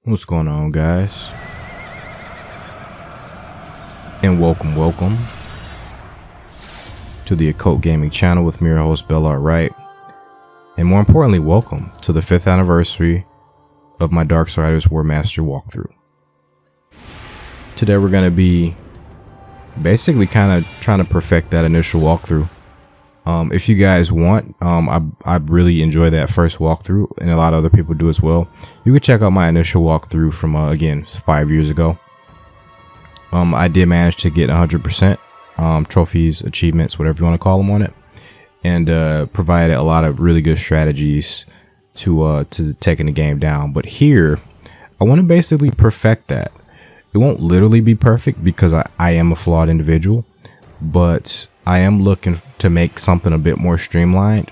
What's going on, guys? And welcome to the Occult Gaming channel with me, your host Bellart Wright. And more importantly, welcome to the 5th anniversary of my Darksiders Warmastered walkthrough. Today we're going to be basically kind of trying to perfect that initial walkthrough. If you guys want, I really enjoy that first walkthrough, and a lot of other people do as well. You can check out my initial walkthrough from again 5 years ago. I did manage to get 100% trophies, achievements, whatever you want to call them on it, and provided a lot of really good strategies to taking the game down. But here, I want to basically perfect that. It won't literally be perfect because I am a flawed individual, but I am looking to make something a bit more streamlined.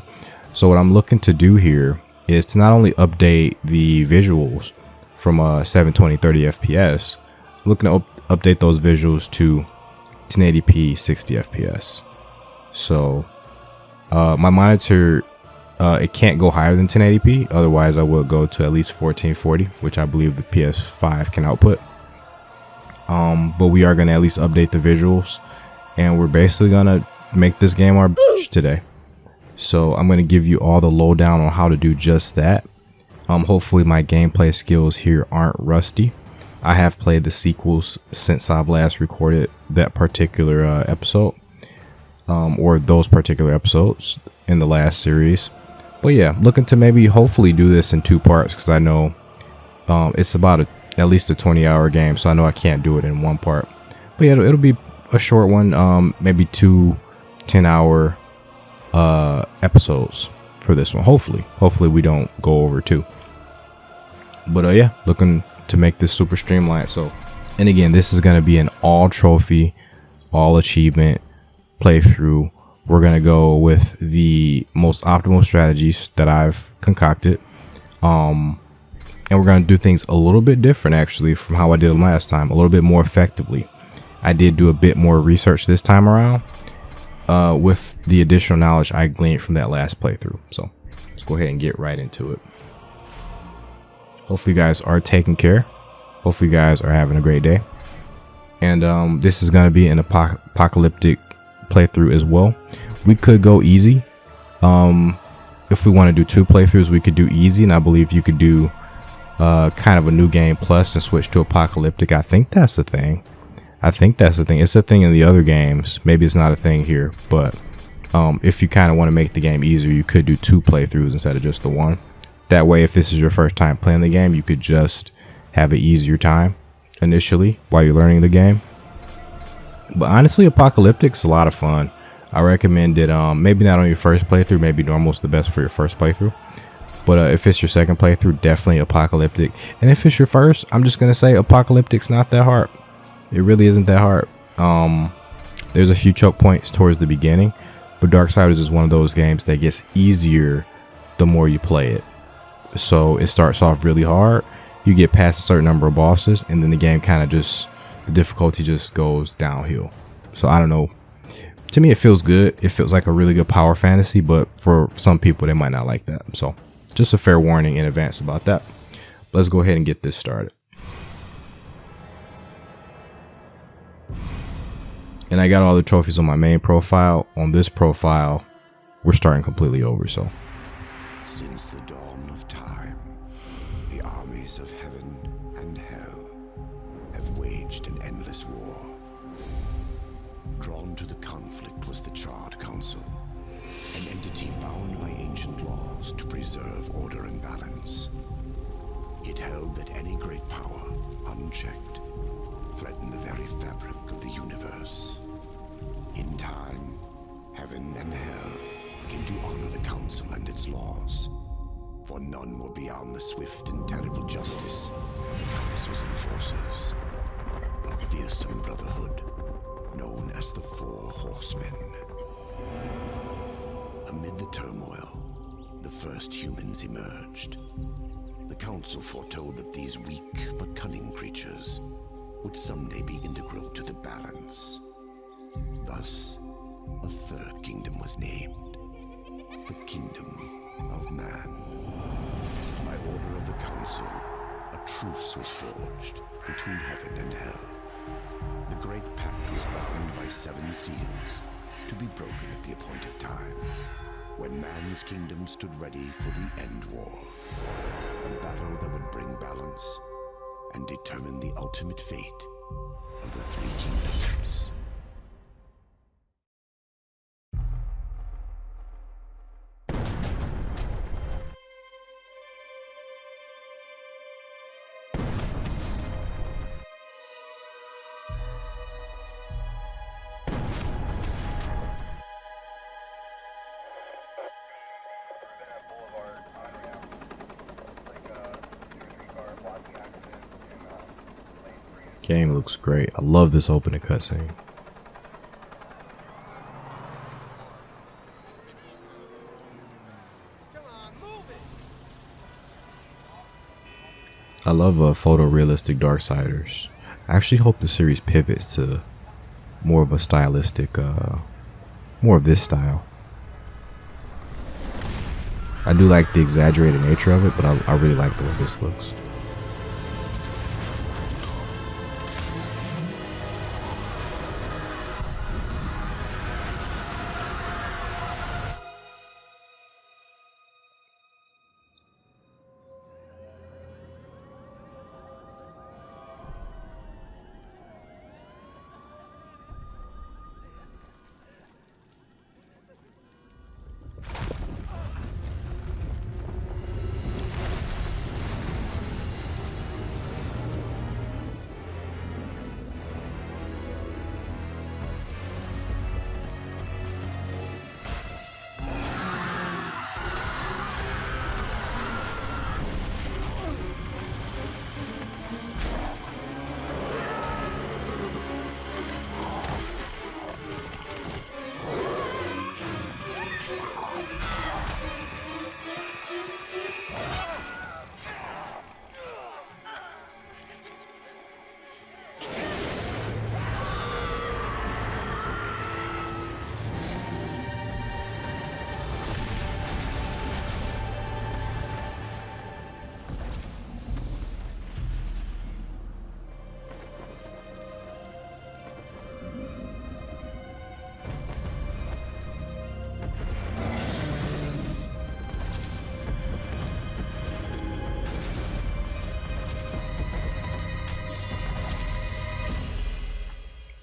So what I'm looking to do here is to not only update the visuals from 720 30 FPS, I'm looking to update those visuals to 1080p 60 FPS. So my monitor, it can't go higher than 1080p, otherwise I will go to at least 1440, which I believe the PS5 can output. But we are going to at least update the visuals, and we're basically going to make this game our bitch today. So I'm going to give you all the lowdown on how to do just that. Hopefully my gameplay skills here aren't rusty. I have played the sequels since I've last recorded that particular episode, or those particular episodes in the last series. But yeah, looking to maybe hopefully do this in 2 parts, because I know it's about at least a 20-hour game, so I know I can't do it in 1 part. But yeah, it'll be a short one, maybe 2 10-hour episodes for this one. Hopefully we don't go over 2. But yeah, looking to make this super streamlined. So, and again, this is going to be an all trophy, all achievement playthrough. We're going to go with the most optimal strategies that I've concocted, and we're going to do things a little bit different actually from how I did them last time, a little bit more effectively. I did do a bit more research this time around with the additional knowledge I gleaned from that last playthrough. So let's go ahead and get right into it. Hopefully you guys are taking care. Hopefully you guys are having a great day. And this is going to be an apocalyptic playthrough as well. We could go easy. If we want to do 2 playthroughs, we could do easy, and I believe you could do kind of a new game plus and switch to apocalyptic. I think that's the thing. It's a thing in the other games. Maybe it's not a thing here, but if you kind of want to make the game easier, you could do 2 playthroughs instead of just the 1. That way, if this is your first time playing the game, you could just have an easier time initially while you're learning the game. But honestly, apocalyptic's a lot of fun. I recommend it. Maybe not on your first playthrough. Maybe normal's the best for your first playthrough. But if it's your second playthrough, definitely apocalyptic. And if it's your first, I'm just gonna say apocalyptic's not that hard. It really isn't that hard. There's a few choke points towards the beginning, but Darksiders is one of those games that gets easier the more you play it. So it starts off really hard, you get past a certain number of bosses, and then the game kind of just, the difficulty just goes downhill. So I don't know, to me it feels good. It feels like a really good power fantasy, but for some people they might not like that. So just a fair warning in advance about that. Let's go ahead and get this started. And I got all the trophies on my main profile. On this profile, we're starting completely over. So since the dawn of time, the armies of heaven and hell have waged an endless war. Drawn to the conflict was the Charred Council, an entity bound by ancient laws to preserve order and balance. It held that any great power, unchecked, threatened the very fabric of the universe. In time, heaven and hell came to honor the council and its laws, for none were beyond the swift and terrible justice of the council's enforcers, a fearsome brotherhood known as the Four Horsemen. Amid the turmoil, the first humans emerged. The council foretold that these weak but cunning creatures would someday be integral to the balance. Thus, a 3rd kingdom was named, the Kingdom of Man. By order of the council, a a truce was forged between heaven and hell. The Great Pact was bound by 7 seals, to be broken at the appointed time, when man's kingdom stood ready for the end war. A battle that would bring balance and determine the ultimate fate of the 3 kingdoms. Game looks great. I love this opening cutscene. I love photorealistic Darksiders. I actually hope the series pivots to more of a stylistic, more of this style. I do like the exaggerated nature of it, but I really like the way this looks.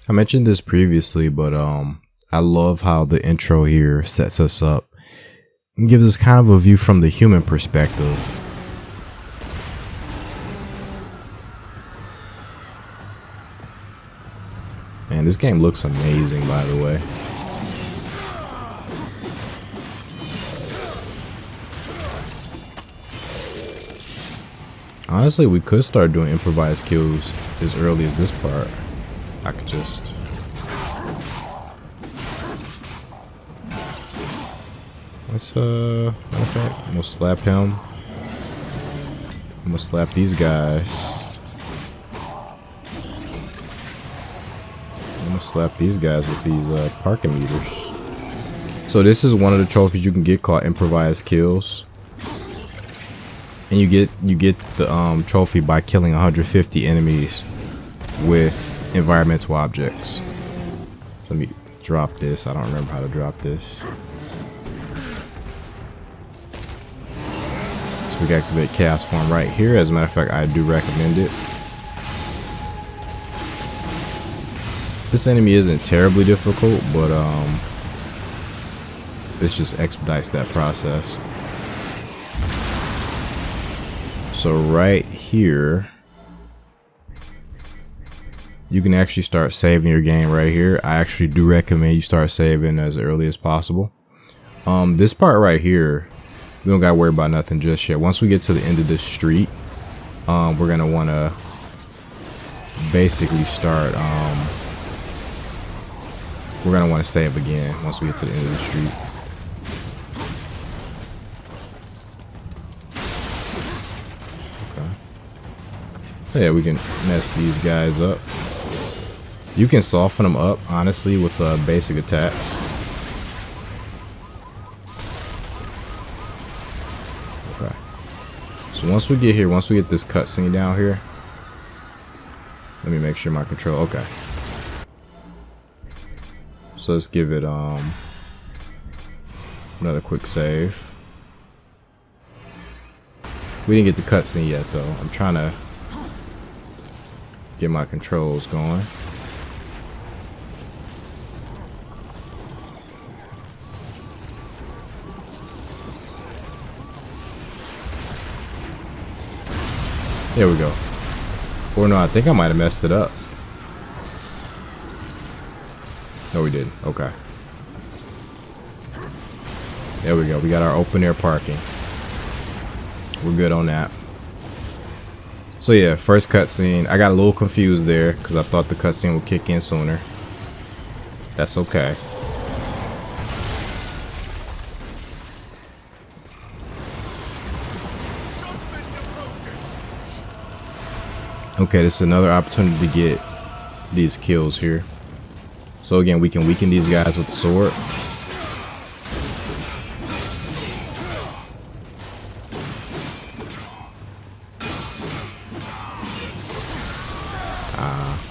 I mentioned this previously, but I love how the intro here sets us up and gives us kind of a view from the human perspective. Man, this game looks amazing, by the way. Honestly, we could start doing improvised kills as early as this part. I could just... Let's, matter of fact, I'm gonna slap him. I'm gonna slap these guys. I'm gonna slap these guys with these parking meters. So this is one of the trophies you can get called Improvised Kills. And you get the trophy by killing 150 enemies with environmental objects. Let me drop this. I don't remember how to drop this. So we can activate chaos form right here. As a matter of fact, I do recommend it. This enemy isn't terribly difficult, but this just expedites that process. So right here, you can actually start saving your game right here. I actually do recommend you start saving as early as possible. This part right here, we don't gotta worry about nothing just yet. Once we get to the end of this street, we're gonna wanna basically start, we're gonna wanna save again once we get to the end of the street. Yeah, we can mess these guys up. You can soften them up, honestly, with basic attacks. Okay. So once we get here, once we get this cutscene down here, let me make sure my control. Okay. So let's give it another quick save. We didn't get the cutscene yet though. I'm trying to get my controls going. There we go. Or no, I think I might have messed it up. No, we didn't. Okay. There we go. We got our open air parking. We're good on that. So yeah, first cutscene. I got a little confused there because I thought the cutscene would kick in sooner. That's okay. Okay, this is another opportunity to get these kills here. So again, we can weaken these guys with the sword.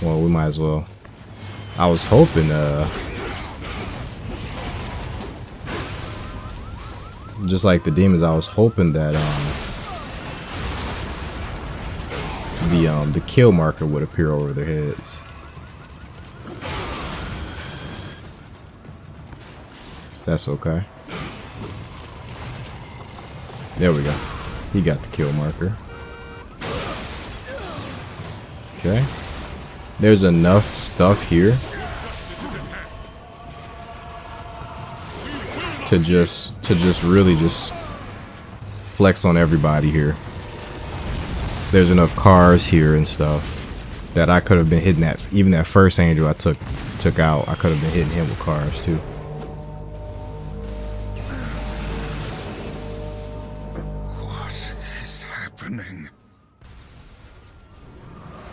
Well, we might as well. I was hoping, just like the demons, I was hoping that the kill marker would appear over their heads. That's okay. There we go. He got the kill marker. Okay. There's enough stuff here to just really just flex on everybody here. There's enough cars here and stuff that I could have been hitting that. Even that first angel I took out, I could have been hitting him with cars too. What is happening?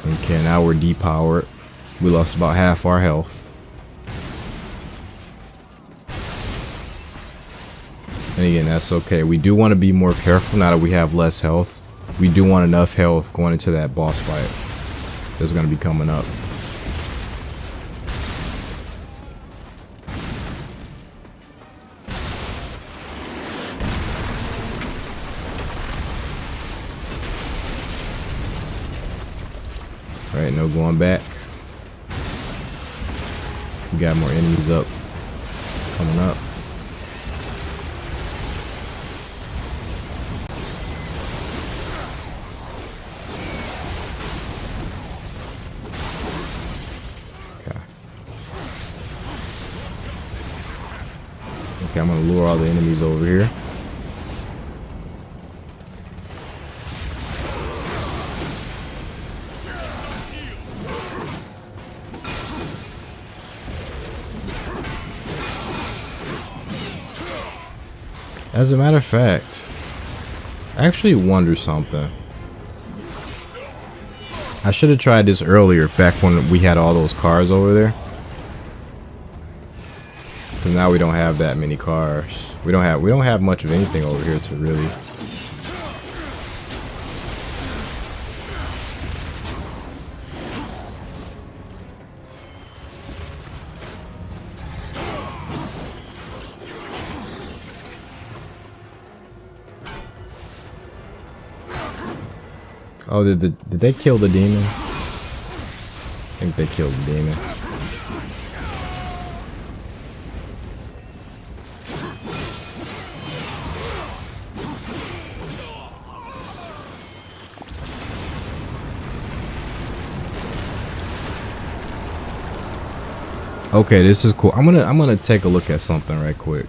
Okay, now we're depowered. We lost about half our health. And again, that's okay. We do want to be more careful now that we have less health. We do want enough health going into that boss fight that's going to be coming up. Alright, no going back. We got more enemies up. Coming up. Okay, I'm gonna lure all the enemies over here. As a matter of fact, I actually wonder something. I should have tried this earlier, back when we had all those cars over there. Cause now we don't have that many cars. We don't have much of anything over here to really. Oh, did they kill the demon? I think they killed the demon. Okay, this is cool. I'm gonna take a look at something right quick.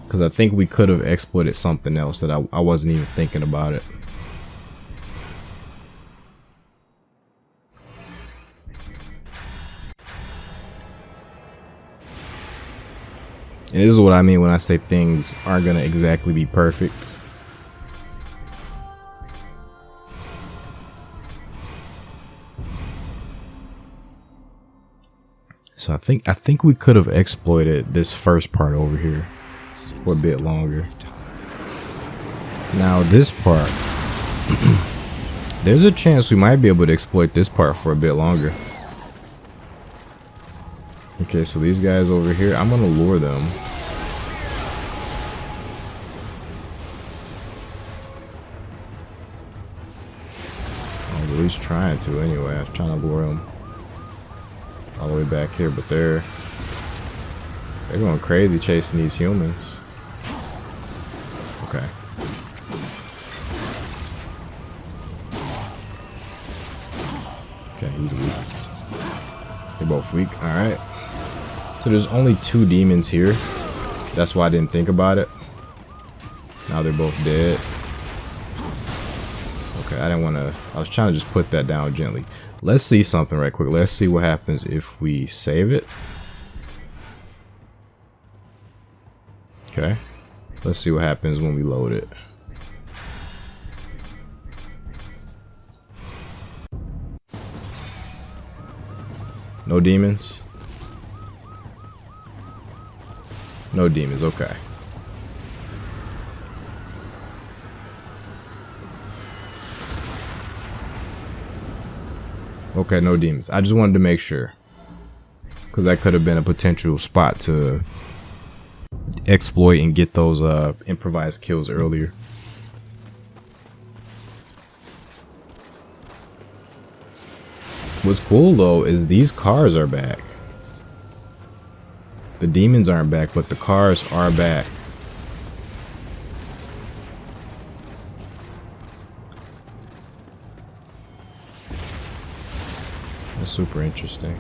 Because I think we could have exploited something else that I wasn't even thinking about it. And this is what I mean when I say things aren't going to exactly be perfect. So I think we could have exploited this first part over here for a bit longer. Now this part, there's a chance we might be able to exploit this part for a bit longer. Okay, so these guys over here, I'm gonna lure them. I'm at least trying to anyway. I was trying to lure them all the way back here, but they're going crazy chasing these humans. Okay. Okay, he's weak. They're both weak. Alright. So there's only 2 demons here. That's why I didn't think about it. Now they're both dead. Okay, I didn't want to... I was trying to just put that down gently. Let's see something right quick. Let's see what happens if we save it. Okay. Let's see what happens when we load it. No demons? No demons, okay. Okay, no demons. I just wanted to make sure, because that could have been a potential spot to exploit and get those improvised kills earlier. What's cool though is these cars are back. The demons aren't back, but the cars are back. That's super interesting.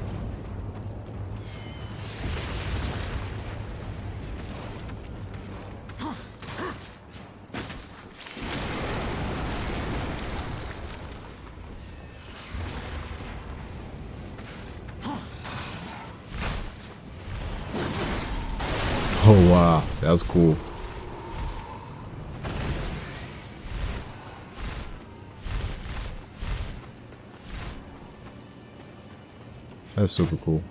Oh wow, that was cool. That's super cool.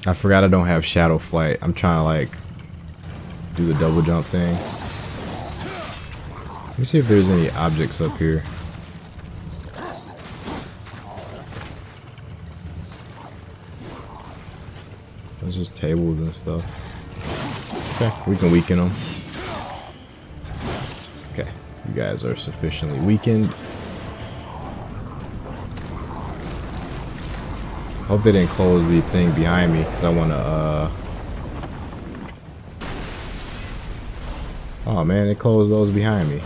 I forgot I don't have shadow flight. I'm trying to like do the double jump thing. Let me see if there's any objects up here. There's just tables and stuff. Okay, we can weaken them. Okay, you guys are sufficiently weakened. Hope they didn't close the thing behind me, because I want to, oh man, they closed those behind me.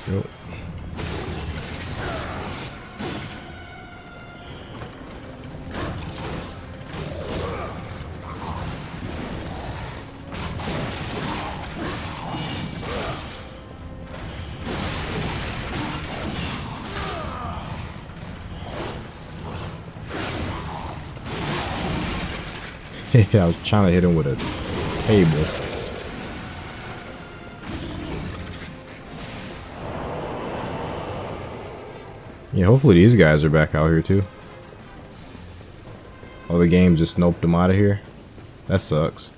Yep. Yeah, I was trying to hit him with a table. Yeah, hopefully these guys are back out here too. Oh, the game just noped them out of here. That sucks.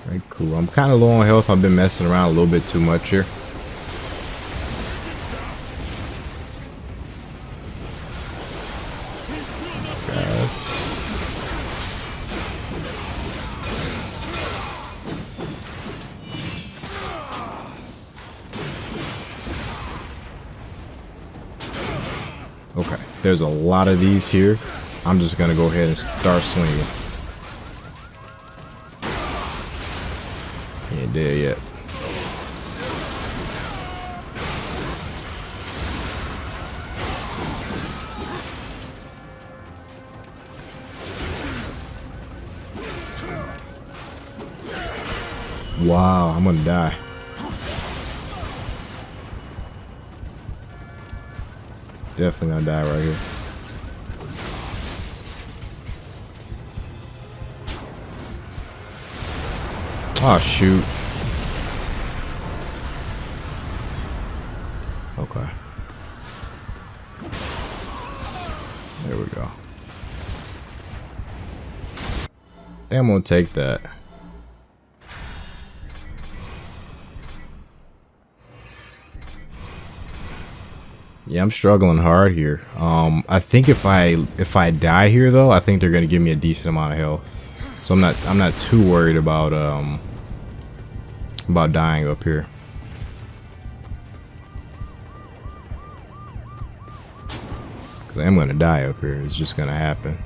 Very cool. I'm kind of low on health. I've been messing around a little bit too much here. Okay, there's a lot of these here. I'm just gonna go ahead and start swinging. He ain't dead yet. Wow, I'm gonna die. Definitely gonna die right here. Oh shoot. Okay. There we go. I think I'm gonna take that. Yeah, I'm struggling hard here. I think if I die here though, I think they're gonna give me a decent amount of health. So I'm not too worried about dying up here. Cause I am gonna die up here. It's just gonna happen.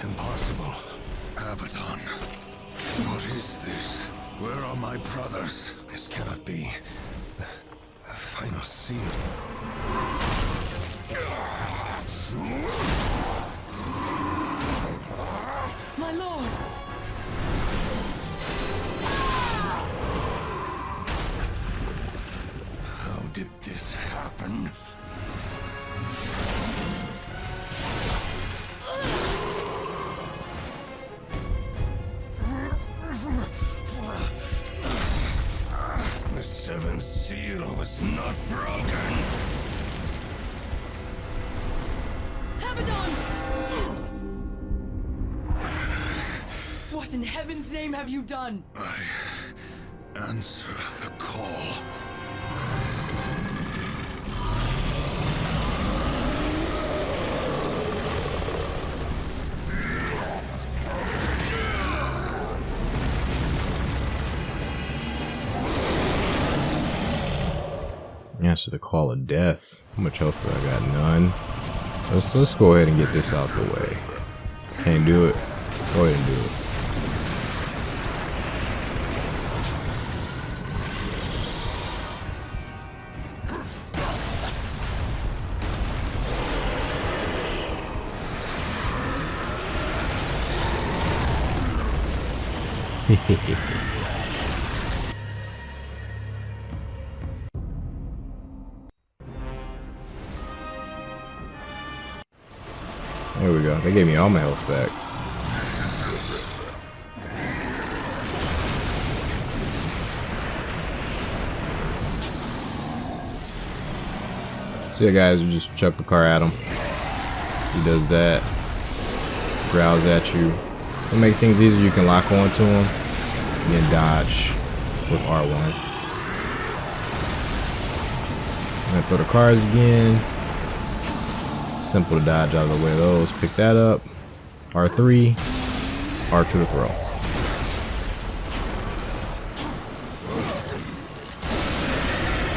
Impossible. Abaddon. What is this? Where are my brothers? This cannot be. The final seal. My lord! How did this happen? The seventh seal was not broken. Abaddon! What in heaven's name have you done? I answer the call. Answer the call of death. How much health do I got? None. Let's go ahead and get this out the way. Can't do it. Go ahead and do it. There we go. They gave me all my health back. So yeah, guys, we just chuck the car at him. He does that. Growls at you. To make things easier, you can lock onto him and then dodge with R1. I'm gonna throw the cars again. Simple to dodge out of the way of those. Pick that up. R3. R2 to throw.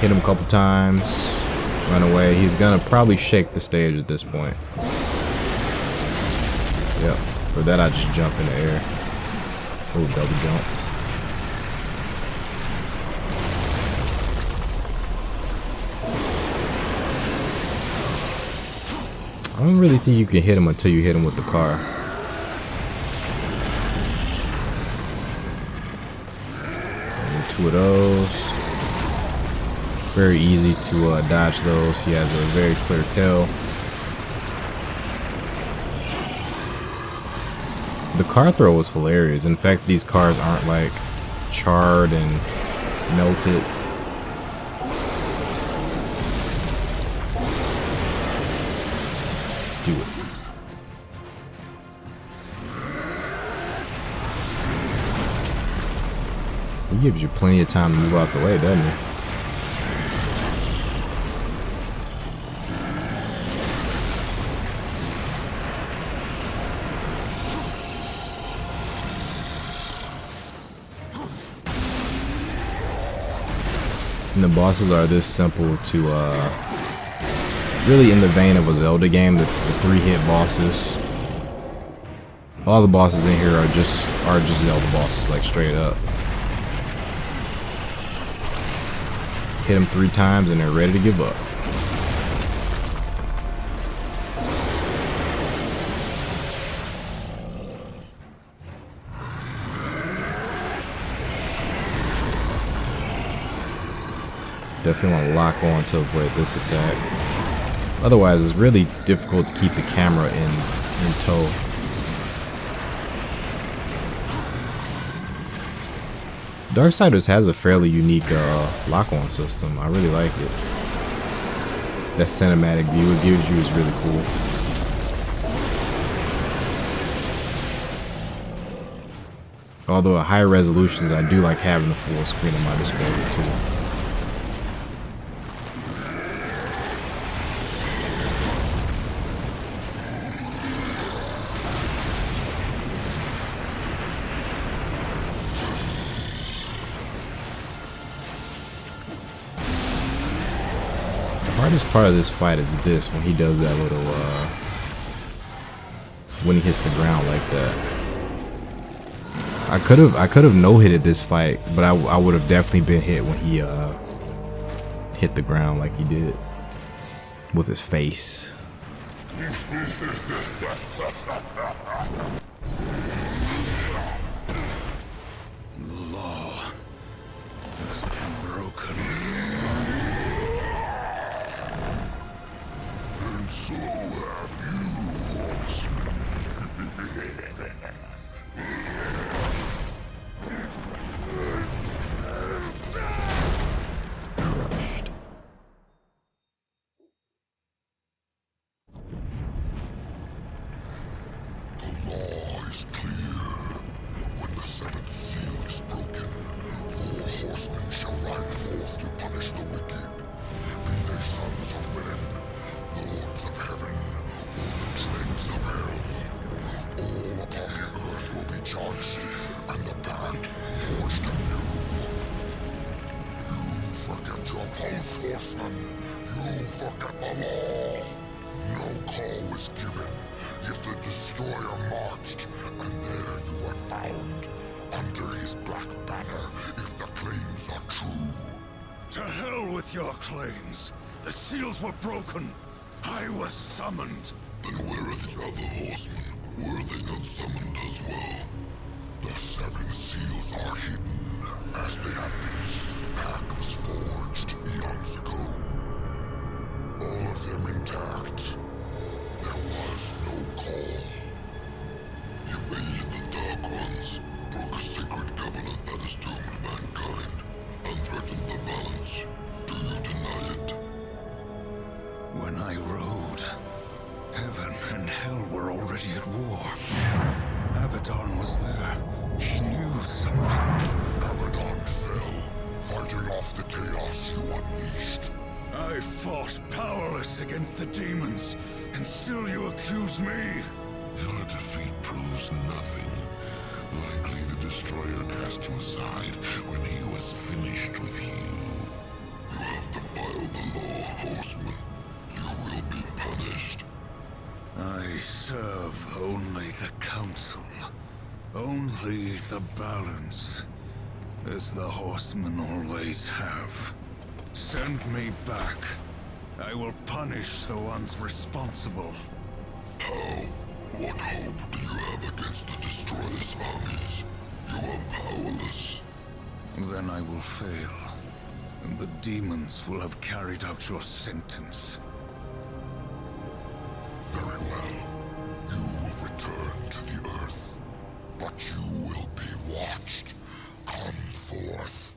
Hit him a couple times. Run away. He's gonna probably shake the stage at this point. Yep. For that, I just jump in the air. Oh, double jump. I don't really think you can hit him until you hit him with the car. And 2 of those. Very easy to dodge those. He has a very clear tail. The car throw was hilarious. In fact, these cars aren't like charred and melted. Do it. He gives you plenty of time to move out the way, doesn't he? And the bosses are this simple to really in the vein of a Zelda game, the 3-hit bosses. All the bosses in here are just Zelda bosses, like straight up. Hit them 3 times and they're ready to give up. Definitely want to lock on to avoid this attack. Otherwise, it's really difficult to keep the camera in tow. Darksiders has a fairly unique lock-on system. I really like it. That cinematic view it gives you is really cool. Although at higher resolutions, I do like having the full screen at my disposal too. The hardest part of this fight is this, when he does that little when he hits the ground like that. I could have no-hitted this fight, but I would have definitely been hit when he hit the ground like he did with his face. The law has been broken. And so have you, horseman. Crushed. The law is clear. When the 7th seal is broken, 4 horsemen shall ride forth to punish the wicked. Be they sons of men, lords of heaven, or the dregs of hell. All upon the earth will be judged, and the parent forged anew. You forget your post, horseman. You forget the law. No call was given, yet the destroyer marched, and there you were found, under his black banner, if the claims are true. To hell with your claims. The seals were broken. I was summoned. Then where are the other horsemen? Were they not summoned as well? The 7 seals are hidden, as they have been since the pact was forged eons ago. All of them intact. There was no call. You aided the Dark Ones, broke a sacred covenant that has doomed mankind, and threatened the balance. Do you deny it? When I rode, heaven and hell were already at war. Abaddon was there. He knew something. Abaddon fell, fighting off the chaos you unleashed. I fought powerless against the demons, and still you accuse me? Your defeat proves nothing. Likely the destroyer cast you aside when he was finished with you. You have the below, horseman. You will be punished. I serve only the council. Only the balance. As the horsemen always have. Send me back. I will punish the ones responsible. How? What hope do you have against the Destroyer's armies? You are powerless. Then I will fail. And the demons will have carried out your sentence. Very well. You will return to the earth. But you will be watched. Come forth.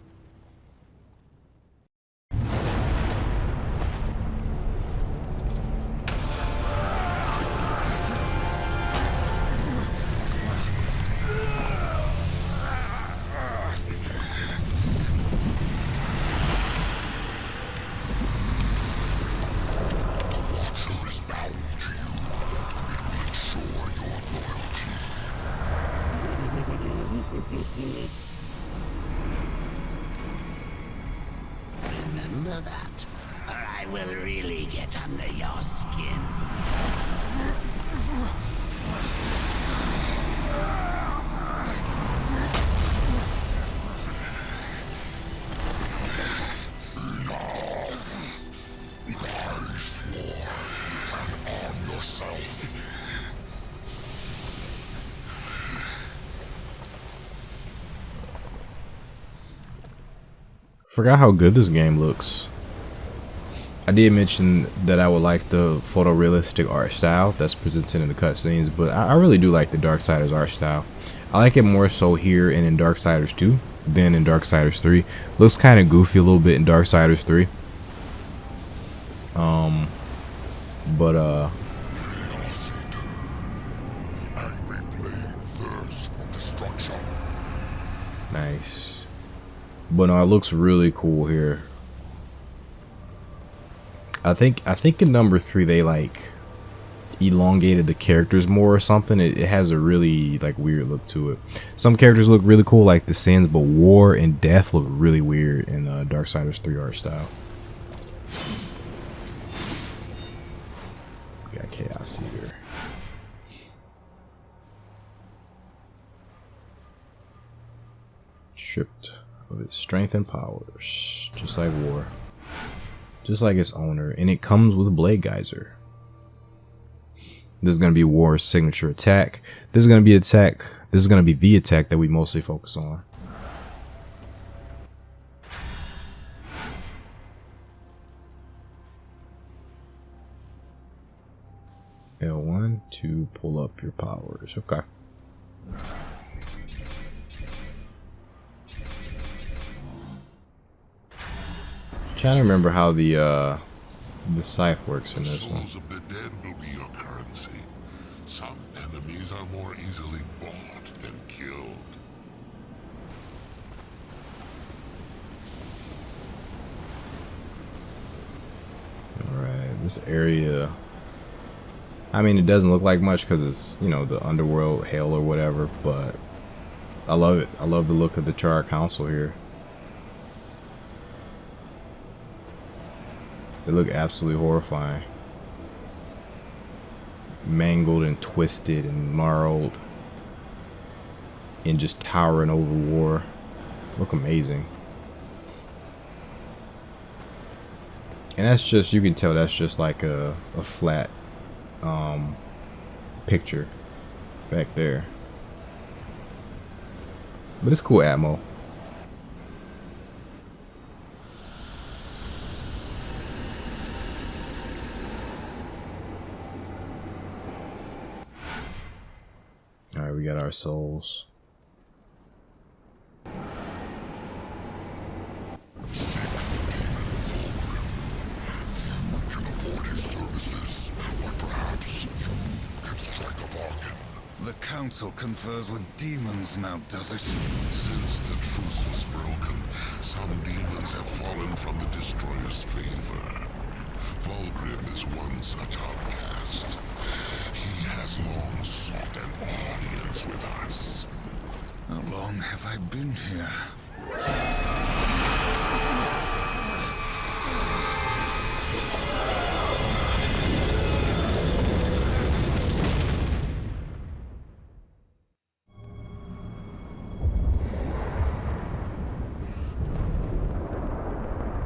Remember that, or I will really get under your skin. Rise, war, and arm yourself. Forgot how good this game looks. I did mention that I would like the photorealistic art style that's presented in the cutscenes, but I really do like the Darksiders art style. I like it more so here and in Darksiders 2 than in Darksiders 3. Looks kind of goofy a little bit in Darksiders 3. Nice. But no, it looks really cool here. I think in number 3 they like elongated the characters more or something. It has a really like weird look to it. Some characters look really cool like the Sins, but War and Death look really weird in Darksiders 3 art style. We got Chaos here. Stripped of its strength and powers, just like War. Just like its owner, and it comes with Blade Geyser. This is going to be War's signature attack. This is going to be the attack that we mostly focus on. L1 to pull up your powers. Okay. Trying to remember how the scythe works in this one. The souls of the dead will be your currency. Some enemies are more easily bought than killed. Alright, this area, I mean, it doesn't look like much because it's, you know, the underworld hell or whatever, but I love it. I love the look of the Charred Council here. They look absolutely horrifying. Mangled and twisted and marled. And just towering over War. Look amazing. And that's just, you can tell that's just like a flat picture back there. But it's cool atmo. Alright, we got our souls. Seek the demon Vulgrim. Few can afford his services, but perhaps you can strike a bargain. The council confers with demons now, does it? Since the truce was broken, some demons have fallen from the Destroyer's favor. Vulgrim is one such outcast. He has long sought an audience with us. How long have I been here?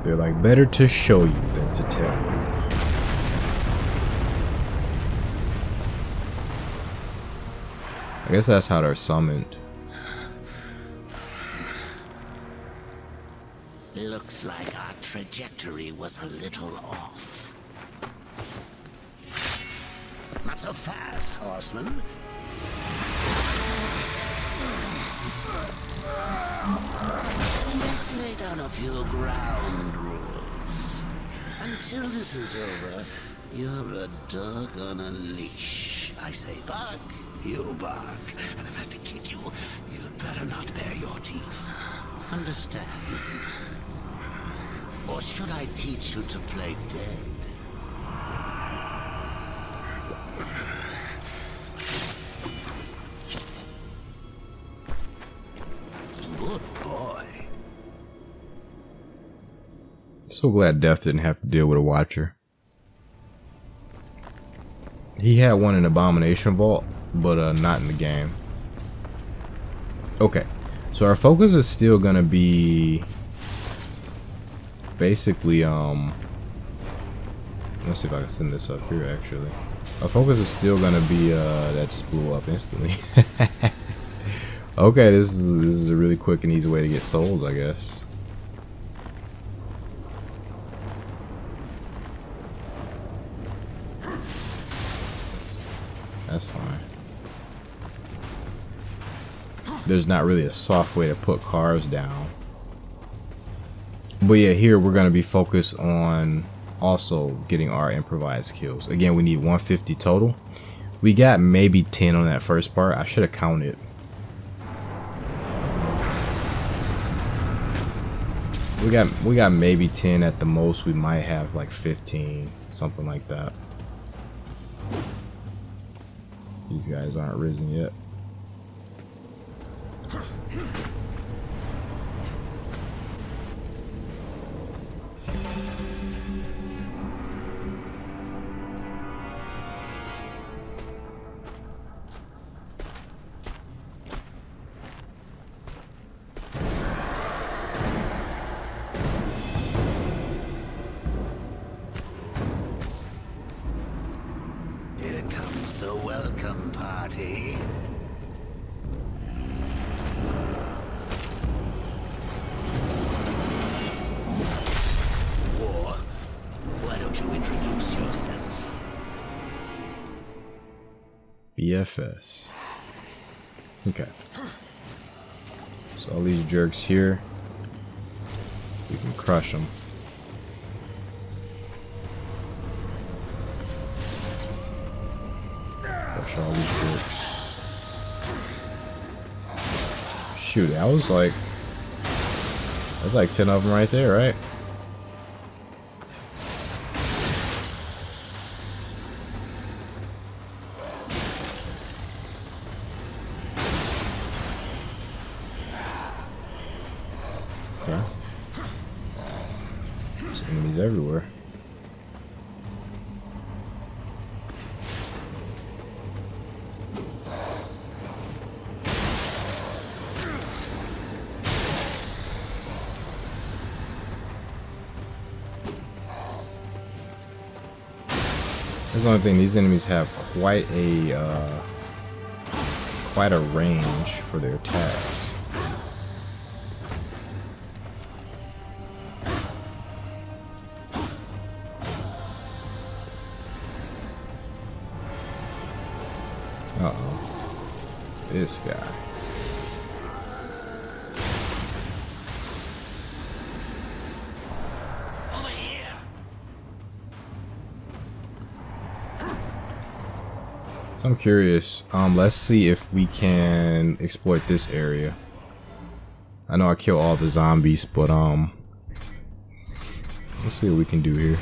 They're like, better to show you than to tell you. I guess that's how they're summoned. Looks like our trajectory was a little off. Not so fast, horseman. Let's lay down a few ground rules. Until this is over, you're a dog on a leash. I say bark, you bark. And if I have to kick you, you'd better not bare your teeth. Understand? Or should I teach you to play dead? Good boy. So glad Death didn't have to deal with a Watcher. He had one in Abomination Vault, but not in the game. Okay, so our focus is still gonna be basically let's see if I can send this up here. Actually, our focus is still gonna be that just blew up instantly. Okay, this is a really quick and easy way to get souls, I guess. That's fine. There's not really a soft way to put cars down. But yeah, here we're going to be focused on also getting our improvised kills. Again, we need 150 total. We got maybe 10 on that first part. I should have counted. We got maybe 10 at the most. We might have like 15, something like that. These guys aren't risen yet. Here comes the welcome party. War, why don't you introduce yourself? BFS. Okay. So all these jerks here, we can crush them. Crush all these jerks. Shoot, that was like, that's like 10 of them right there, right? Okay. There's enemies everywhere. That's the only thing, these enemies have quite a range for their attacks. Uh-oh. This guy. Over here. So I'm curious. Let's see if we can exploit this area. I know I kill all the zombies, but let's see what we can do here.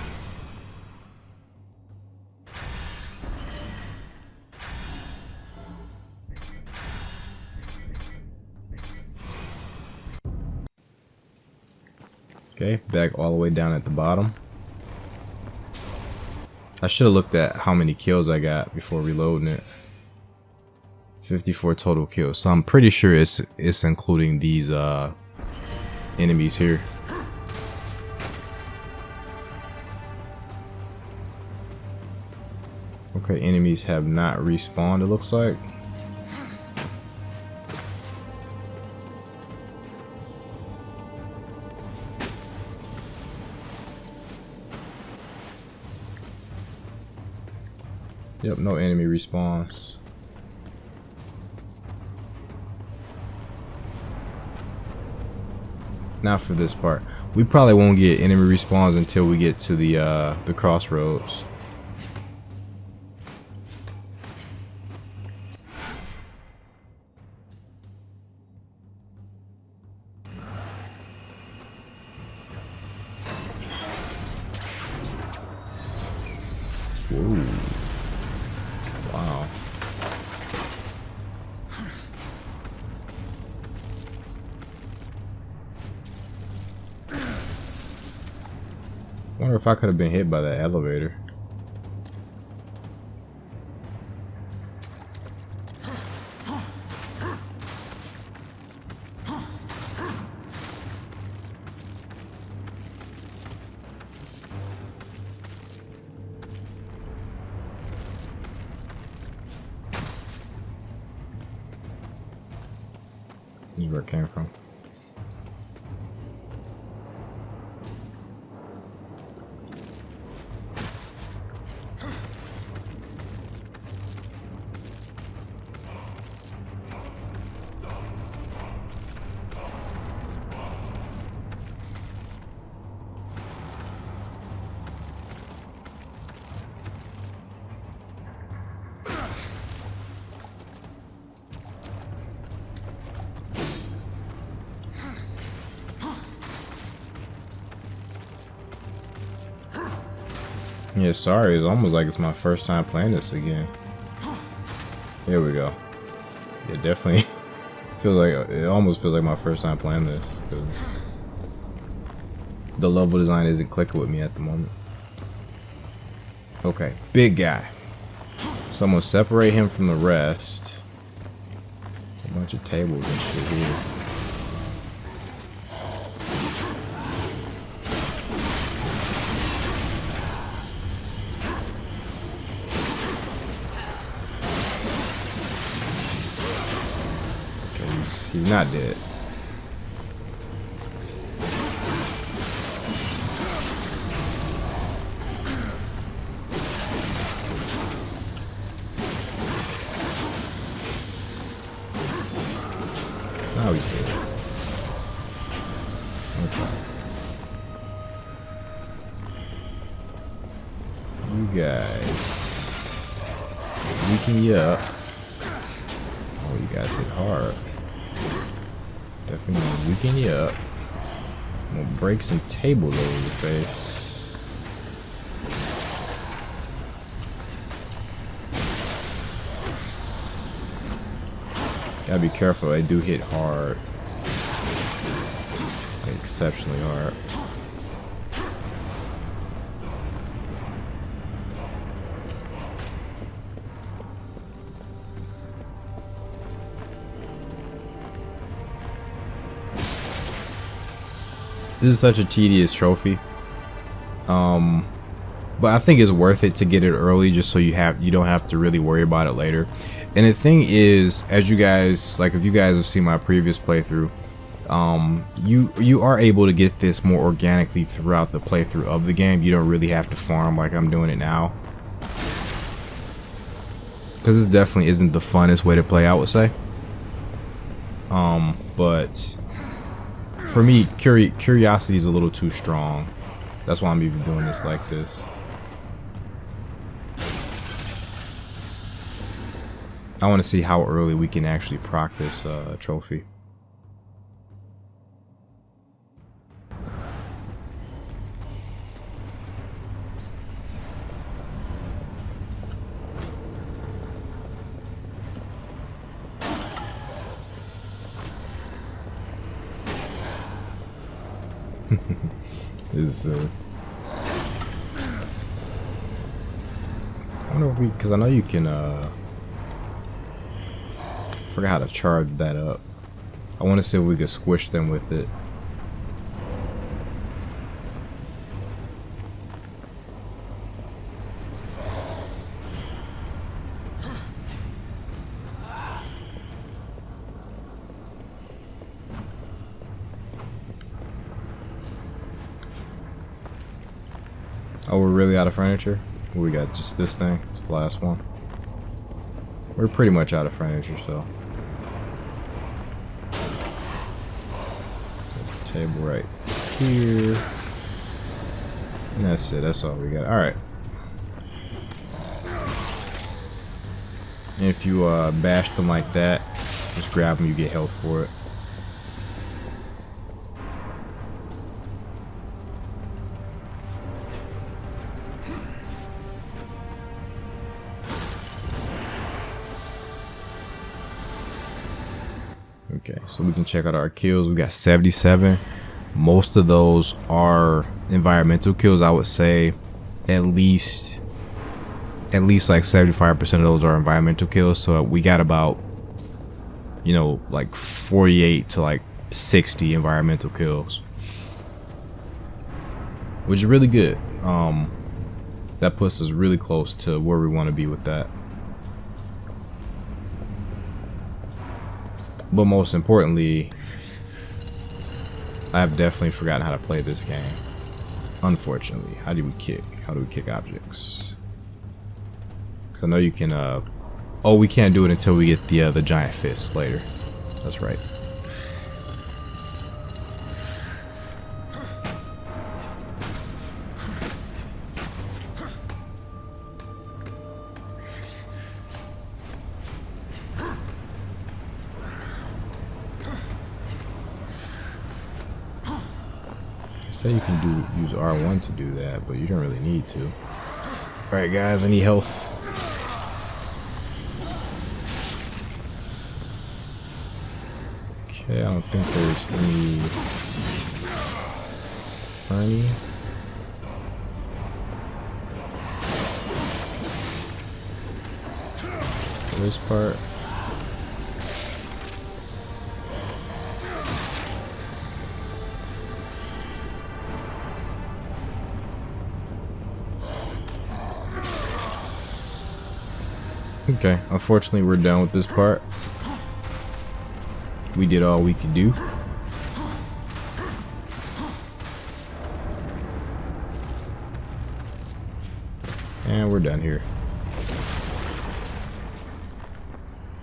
Okay, back all the way down at the bottom. I should have looked at how many kills I got before reloading it. 54 total kills. So I'm pretty sure it's including these enemies here. Okay, enemies have not respawned, it looks like. Yep, no enemy respawns. Now for this part. We probably won't get enemy respawns until we get to the Crossroads. Whoa. Wow. Wonder if I could have been hit by that elevator. This is where it came from. Yeah, sorry, it's almost like it's my first time playing this again. Here we go. Yeah, definitely feels like it almost feels like my first time playing this because the level design isn't clicking with me at the moment. Okay, big guy. So I'm gonna separate him from the rest. A bunch of tables and shit here. He's not dead. Now he's dead. Okay. You guys. Weaken you up. Oh, you guys hit hard. Definitely gonna weaken you up. I'm gonna break some tables over your face. Gotta be careful, they do hit hard. Like exceptionally hard. This is such a tedious trophy, but I think it's worth it to get it early, just so you don't have to really worry about it later. And the thing is, as you guys if you guys have seen my previous playthrough, you are able to get this more organically throughout the playthrough of the game. You don't really have to farm like I'm doing it now, because this definitely isn't the funnest way to play, I would say. But for me, curiosity is a little too strong. That's why I'm even doing this like this. I want to see how early we can actually proc this trophy. Is I wonder if we, because I know you can forgot how to charge that up. I want to see if we could squish them with it. Oh, we're really out of furniture? We got just this thing. It's the last one. We're pretty much out of furniture, so. Table right here. And that's it. That's all we got. Alright. And if you bash them like that, just grab them, you get health for it. Okay, so we can check out our kills. We got 77. Most of those are environmental kills. I would say at least like 75% of those are environmental kills. So we got about, you know, like 48 to like 60 environmental kills, which is really good. That puts us really close to where we want to be with that. But most importantly, I've definitely forgotten how to play this game. Unfortunately. How do we kick? How do we kick objects? Because I know you can, oh, we can't do it until we get the giant fist later. That's right. Say you can use R1 to do that, but you don't really need to. Alright guys, I need health. Okay, I don't think there's any Fernie. For this part. Okay, unfortunately we're done with this part. We did all we could do. And we're done here.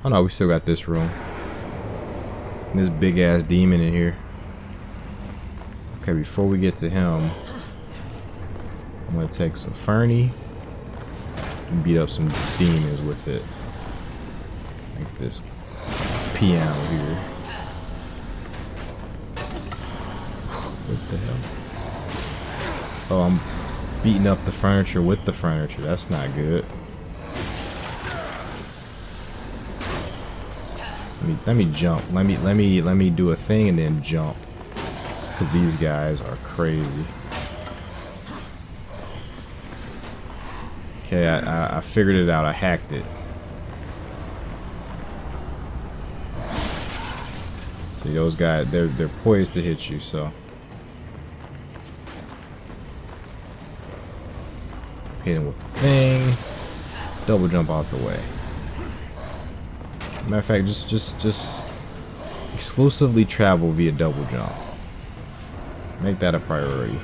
Oh no, we still got this room. And this big ass demon in here. Okay, before we get to him, I'm gonna take some Fernie. Beat up some demons with it, like this piano here. What the hell? Oh, I'm beating up the furniture with the furniture. That's not good. Let me jump. Let me do a thing and then jump, because these guys are crazy. Okay, I figured it out. I hacked it. See, those guys, they're poised to hit you, so. Hit him with the thing. Double jump out the way. Matter of fact, just exclusively travel via double jump. Make that a priority.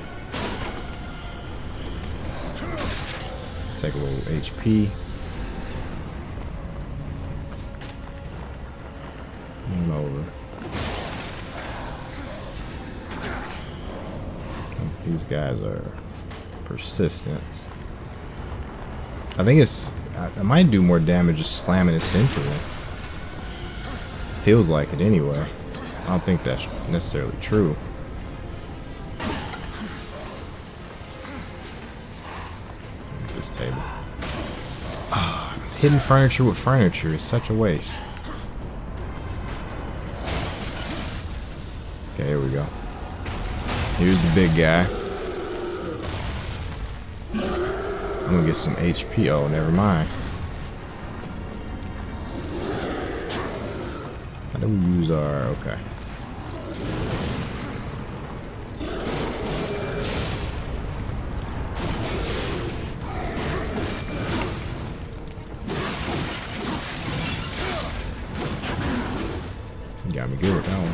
Take a little HP. And over. These guys are persistent. I think I might do more damage just slamming it centrally. Feels like it anyway. I don't think that's necessarily true. This table. Hidden furniture with furniture is such a waste. Okay, here we go. Here's the big guy. I'm gonna get some HP. Oh, never mind. How do we use our... okay. You got me good with that one.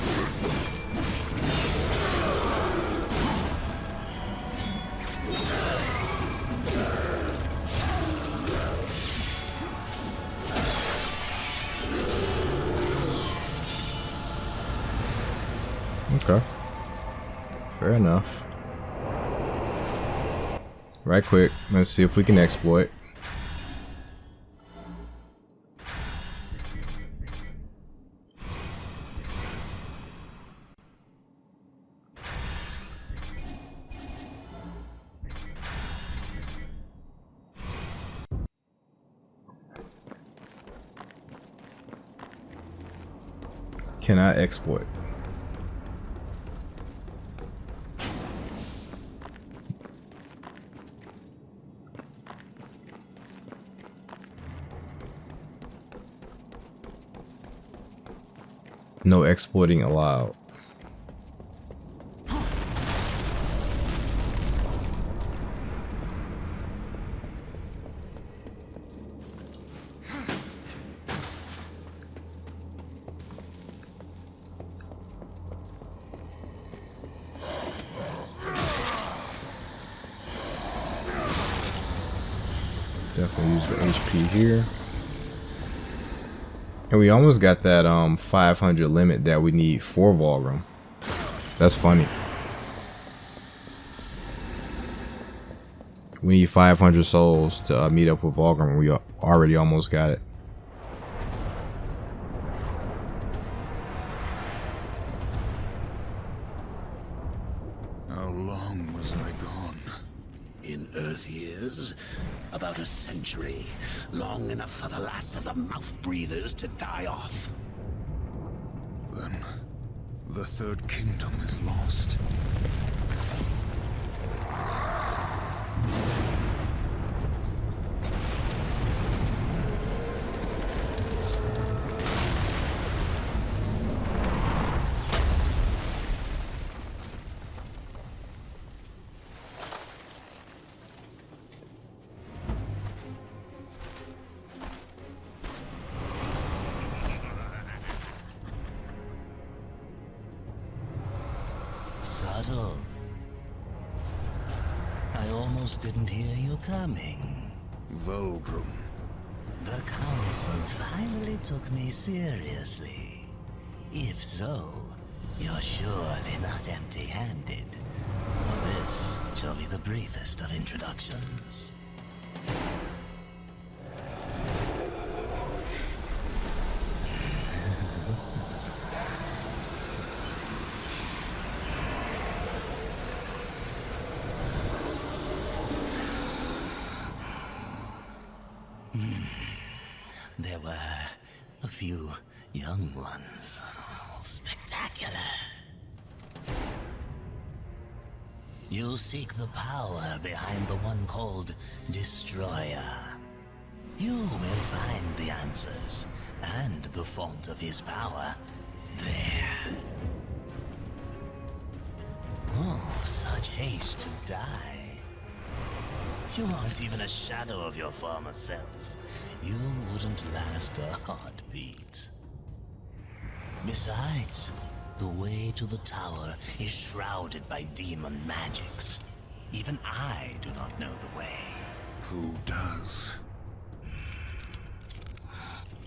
Fair enough. Right quick, let's see if we can exploit. Can I exploit? No exploiting allowed. Definitely use the HP here. And we almost got that 500 limit that we need for Vulgrim. That's funny. We need 500 souls to meet up with Vulgrim. We already almost got it. How long was I gone? In Earth years, about a century. Long enough for the last of the mouth breathers to die off. Then, the Third Kingdom is lost. Subtle. I almost didn't hear you coming. Vulgrim. The Council finally took me seriously. If so, you're surely not empty-handed. For this shall be the briefest of introductions. There were a few young ones. Spectacular. You seek the power behind the one called Destroyer. You will find the answers and the font of his power there. Oh, such haste to die. You aren't even a shadow of your former self. You wouldn't last a heartbeat. Besides, the way to the tower is shrouded by demon magics. Even I do not know the way. Who does?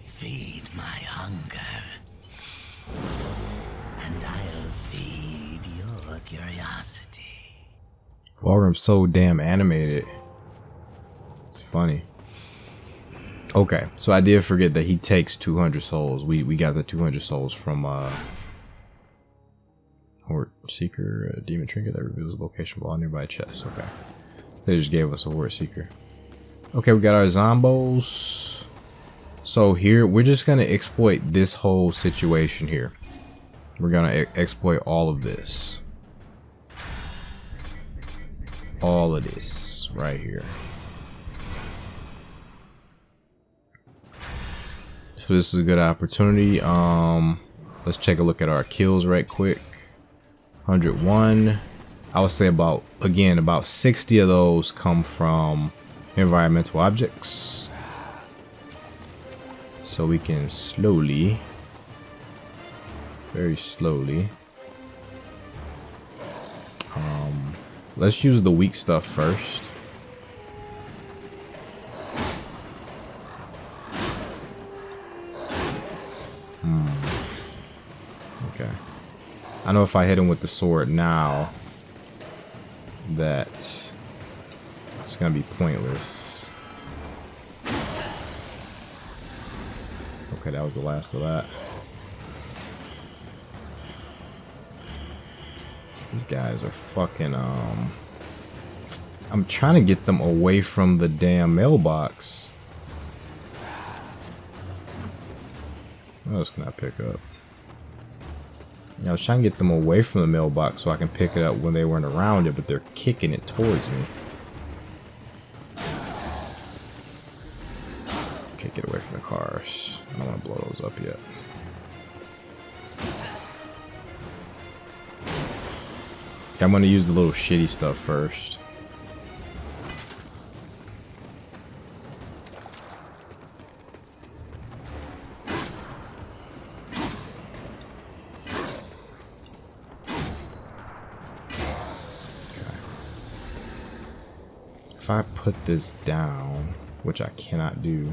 Feed my hunger, and I'll feed your curiosity. Vulgrim's so damn animated. It's funny. Okay, so I did forget that he takes 200 souls. We got the 200 souls from Hoardseeker, demon trinket that reveals the location of all nearby chests. Okay, they just gave us a Hoardseeker. Okay, we got our zombos. So here we're just gonna exploit this whole situation here. We're gonna exploit all of this, all of this right here. So this is a good opportunity. Let's take a look at our kills right quick. 101. I would say about 60 of those come from environmental objects. So we can slowly, very slowly, let's use the weak stuff first. Okay. I know if I hit him with the sword now, that it's gonna be pointless. Okay, that was the last of that. These guys are fucking I'm trying to get them away from the damn mailbox. What else can I pick up? Yeah, I was trying to get them away from the mailbox so I can pick it up when they weren't around it, but they're kicking it towards me. Okay, get away from the cars. I don't want to blow those up yet. Okay, I'm going to use the little shitty stuff first. If I put this down, which I cannot do,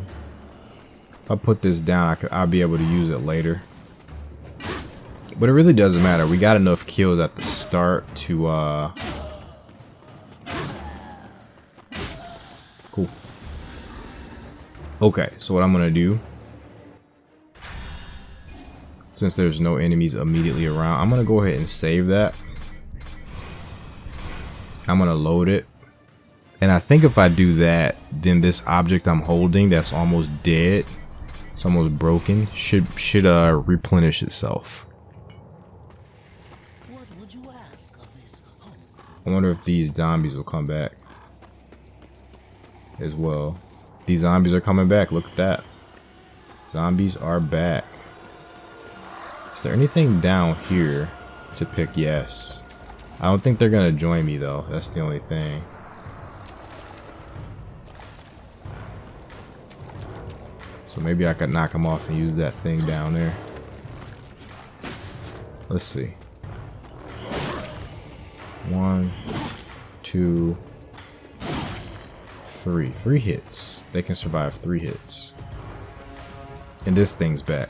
if I put this down, I'll be able to use it later. But it really doesn't matter. We got enough kills at the start to cool. Okay, so what I'm gonna do, since there's no enemies immediately around, I'm gonna go ahead and save that. I'm gonna load it. And I think if I do that, then this object I'm holding that's almost dead, it's almost broken, should replenish itself. What would you ask of this home? I wonder if these zombies will come back as well. These zombies are coming back. Look at that. Zombies are back. Is there anything down here to pick? Yes. I don't think they're gonna join me though. That's the only thing. So maybe I could knock them off and use that thing down there. Let's see. 1, 2, 3. 3 hits. They can survive 3 hits. And this thing's back.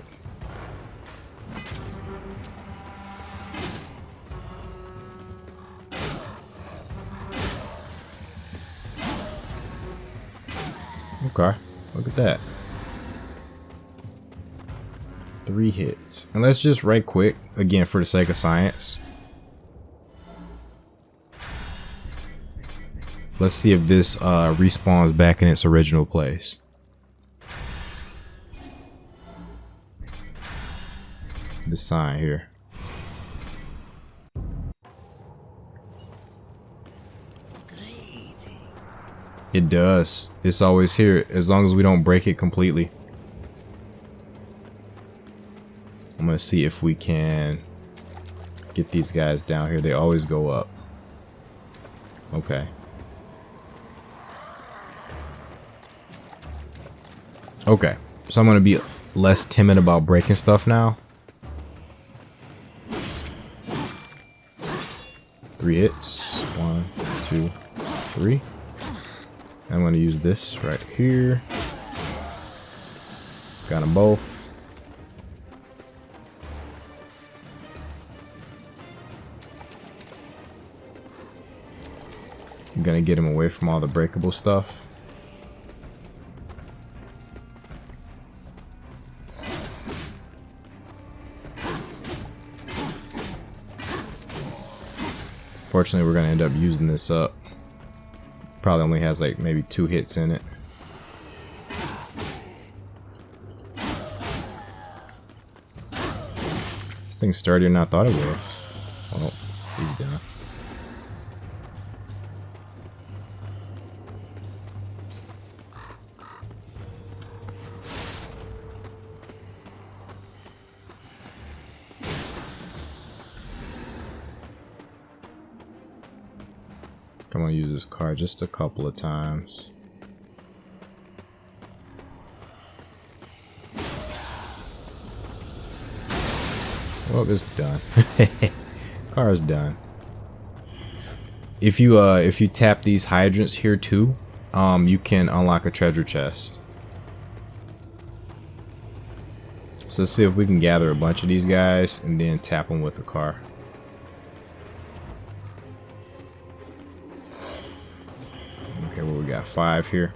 Okay, look at that. 3 hits. And let's just right quick, again for the sake of science. Let's see if this respawns back in its original place. This sign here. It does. It's always here as long as we don't break it completely. I'm gonna see if we can get these guys down here. They always go up. Okay. Okay. So I'm gonna be less timid about breaking stuff now. 3 hits. 1, 2, 3. I'm gonna use this right here. Got them both. I'm gonna get him away from all the breakable stuff. Fortunately, we're gonna end up using this up. Probably only has like maybe 2 hits in it. This thing's sturdier than I thought it was. Well, he's done. I'm gonna use this card just a couple of times. Well, it's done. Car's done. If you tap these hydrants here too, you can unlock a treasure chest. So let's see if we can gather a bunch of these guys and then tap them with the car. Okay, well, we got 5 here.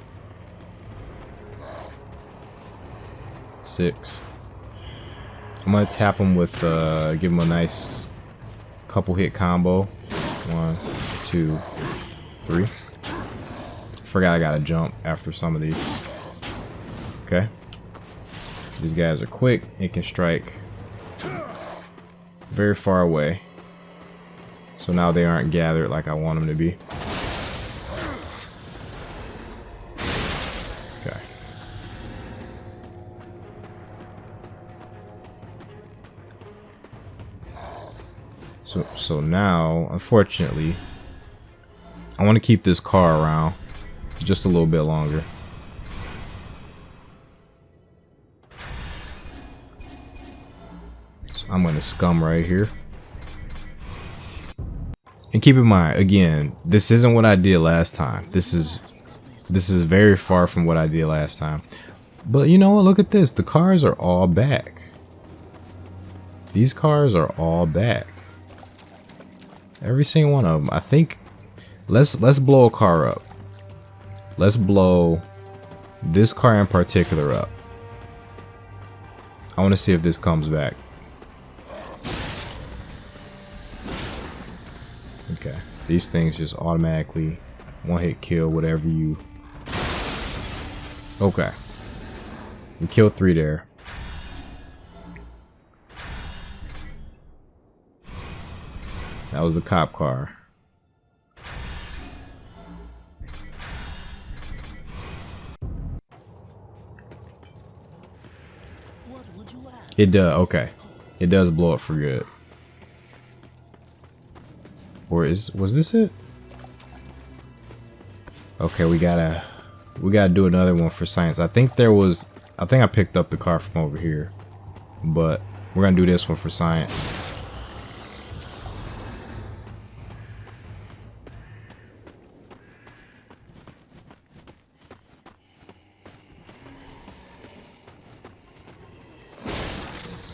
6. I'm gonna tap him with, give him a nice couple hit combo. 1, 2, 3. Forgot I gotta jump after some of these. Okay. These guys are quick and can strike very far away. So now they aren't gathered like I want them to be. Okay. So now, unfortunately, I want to keep this car around just a little bit longer. So I'm going to scum right here. And keep in mind, again, this isn't what I did last time. This is very far from what I did last time. But you know what? Look at this. The cars are all back. These cars are all back. Every single one of them. I think let's blow a car up. Let's blow this car in particular up. I want to see if this comes back. Okay. These things just automatically one-hit kill whatever you... Okay. We killed 3 there. That was the cop car. It does, okay. It does blow up for good. Or was this it? Okay, we gotta do another one for science. I think I picked up the car from over here. But we're gonna do this one for science.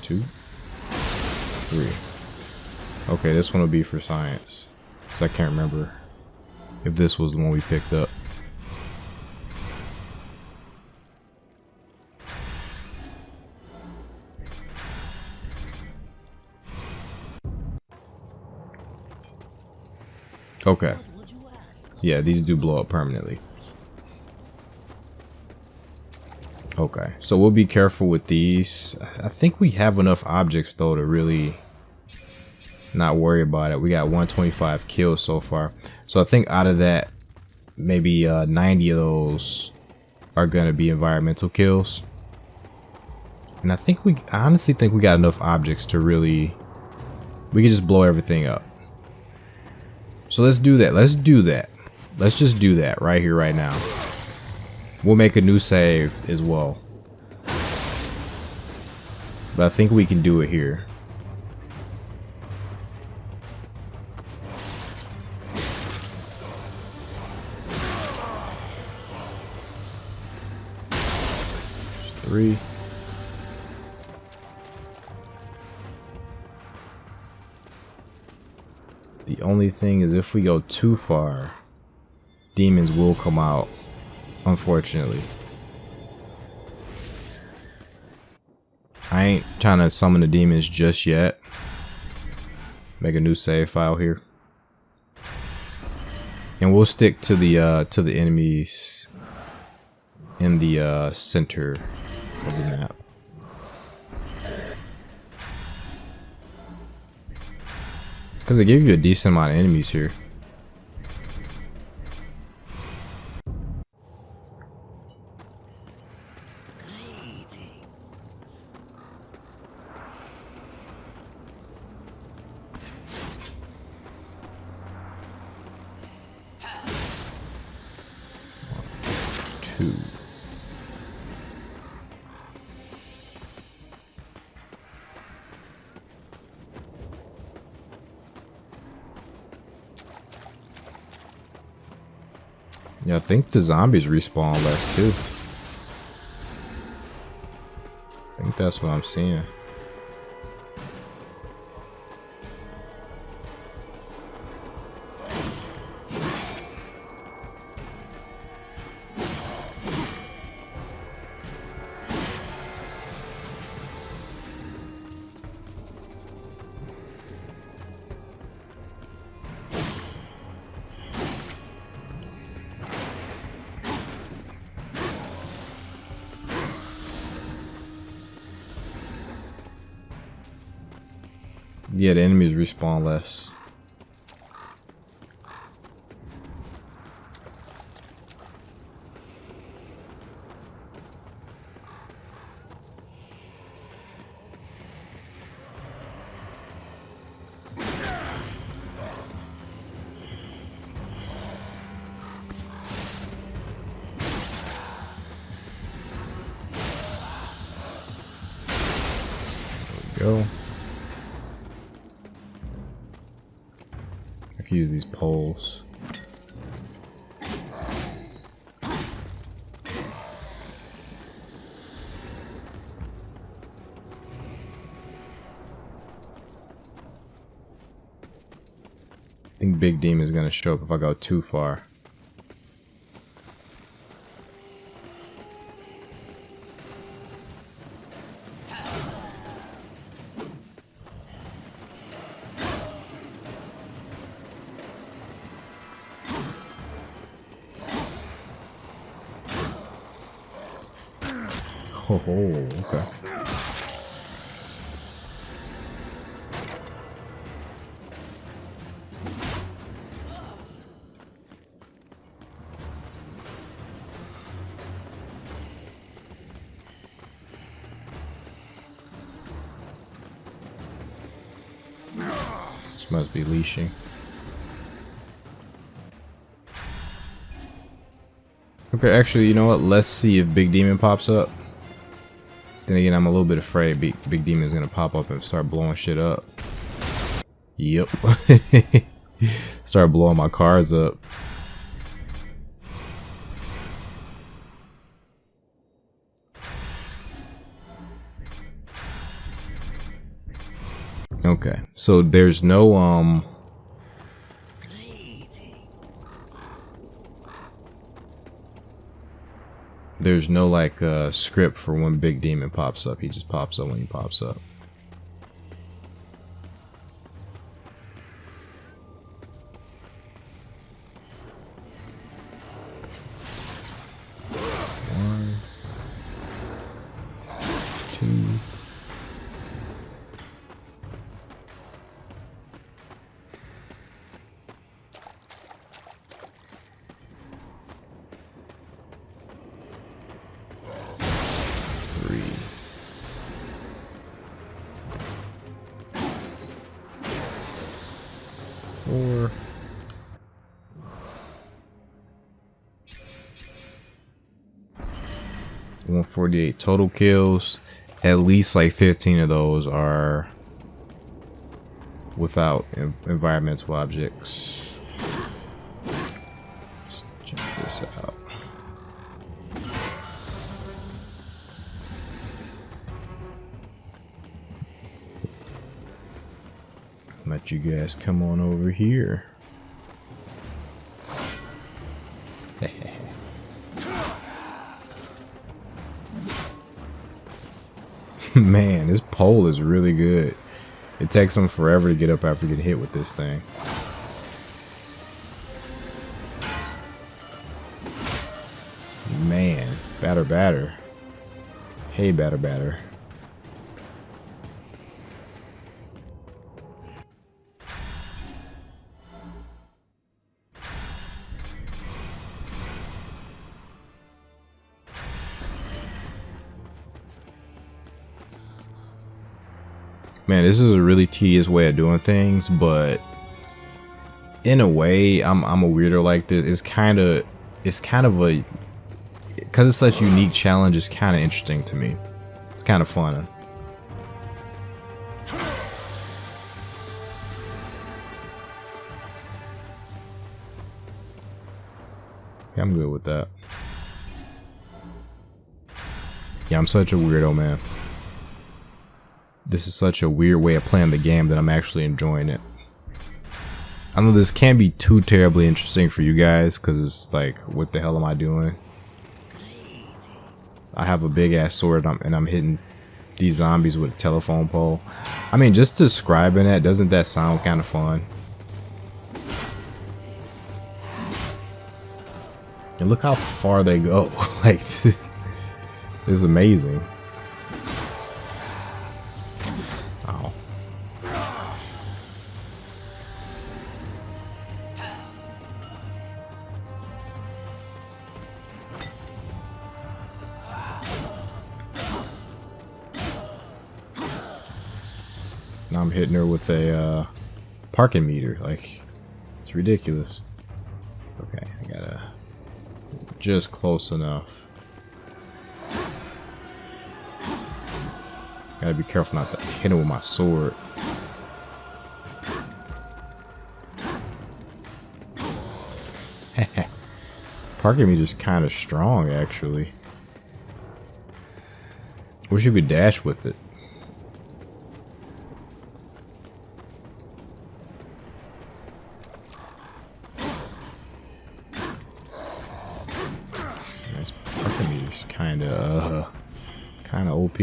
Two, 3. Okay, this one will be for science. So I can't remember if this was the one we picked up. Okay. Yeah, these do blow up permanently. Okay, so we'll be careful with these. I think we have enough objects though to really not worry about it. We got 125 kills so far. So I think out of that, maybe 90 of those are gonna be environmental kills. And I honestly think we got enough objects to really, we can just blow everything up. So let's do that. Let's do that. Let's just do that right here, right now. We'll make a new save as well. But I think we can do it here. Three. The only thing is if we go too far, demons will come out. Unfortunately, I ain't trying to summon the demons just yet. Make a new save file here, and we'll stick to the enemies in the center of the map. Because they give you a decent amount of enemies here. Yeah, I think the zombies respawn less too. I think that's what I'm seeing. Yeah, the enemies respawn less. Go. I can use these poles. I think Big Demon is gonna show up if I go too far. Oh, okay. This must be leashing. Okay, actually, you know what? Let's see if Big Demon pops up. Then again, I'm a little bit afraid Big Demon is gonna pop up and start blowing shit up. Yep. Start blowing my cards up. Okay, so there's no there's no like script for when Big Demon pops up. He just pops up when he pops up. One, two. Four. 148 total kills. At least like 15 of those are without environmental objects. Let's check this out. Let you guys come on over here. Man, this pole is really good. It takes them forever to get up after getting hit with this thing. Man, batter. Hey, batter. Man, this is a really tedious way of doing things, but in a way, I'm a weirdo like this. It's kind of a, because it's such a unique challenge. It's kind of interesting to me. It's kind of fun. Yeah, I'm good with that. Yeah, I'm such a weirdo, man. This is such a weird way of playing the game that I'm actually enjoying it. I know this can't be too terribly interesting for you guys because it's like, what the hell am I doing? I have a big ass sword and I'm hitting these zombies with a telephone pole. I mean, just describing that, doesn't that sound kind of fun? And look how far they go. Like, it's amazing. Now I'm hitting her with a parking meter. Like, it's ridiculous. Okay, I gotta just close enough. Gotta be careful not to hit him with my sword. Parking meter's kind of strong, actually. Wish you could dash with it. Nice. Parking meter's kind of OP.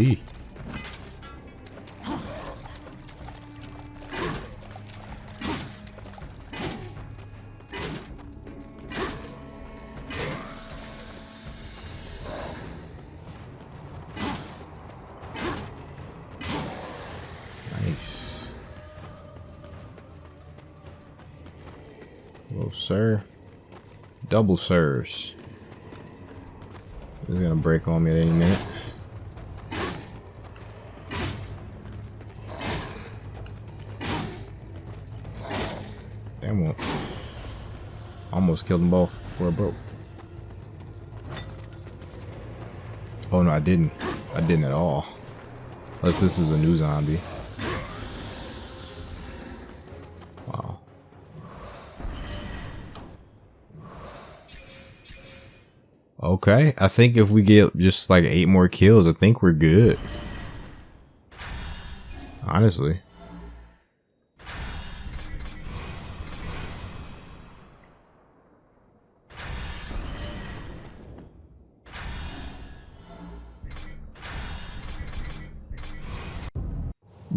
Nice. Hello, sir. Double sirs. This is gonna break on me at any minute. Damn, well, almost killed them both before it broke. Oh no, I didn't. I didn't at all. Unless this is a new zombie. Wow. Okay, I think if we get just like 8 more kills, I think we're good. Honestly.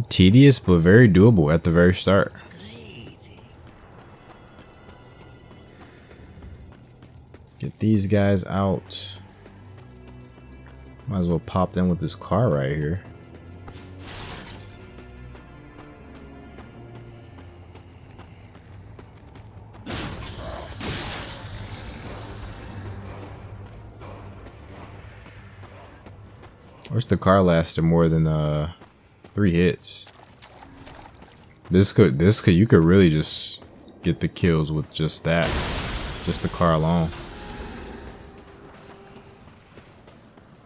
Tedious, but very doable at the very start. Get these guys out. Might as well pop them with this car right here. Wish the car lasted more than 3 hits. This could you could really just get the kills with just that. Just the car alone.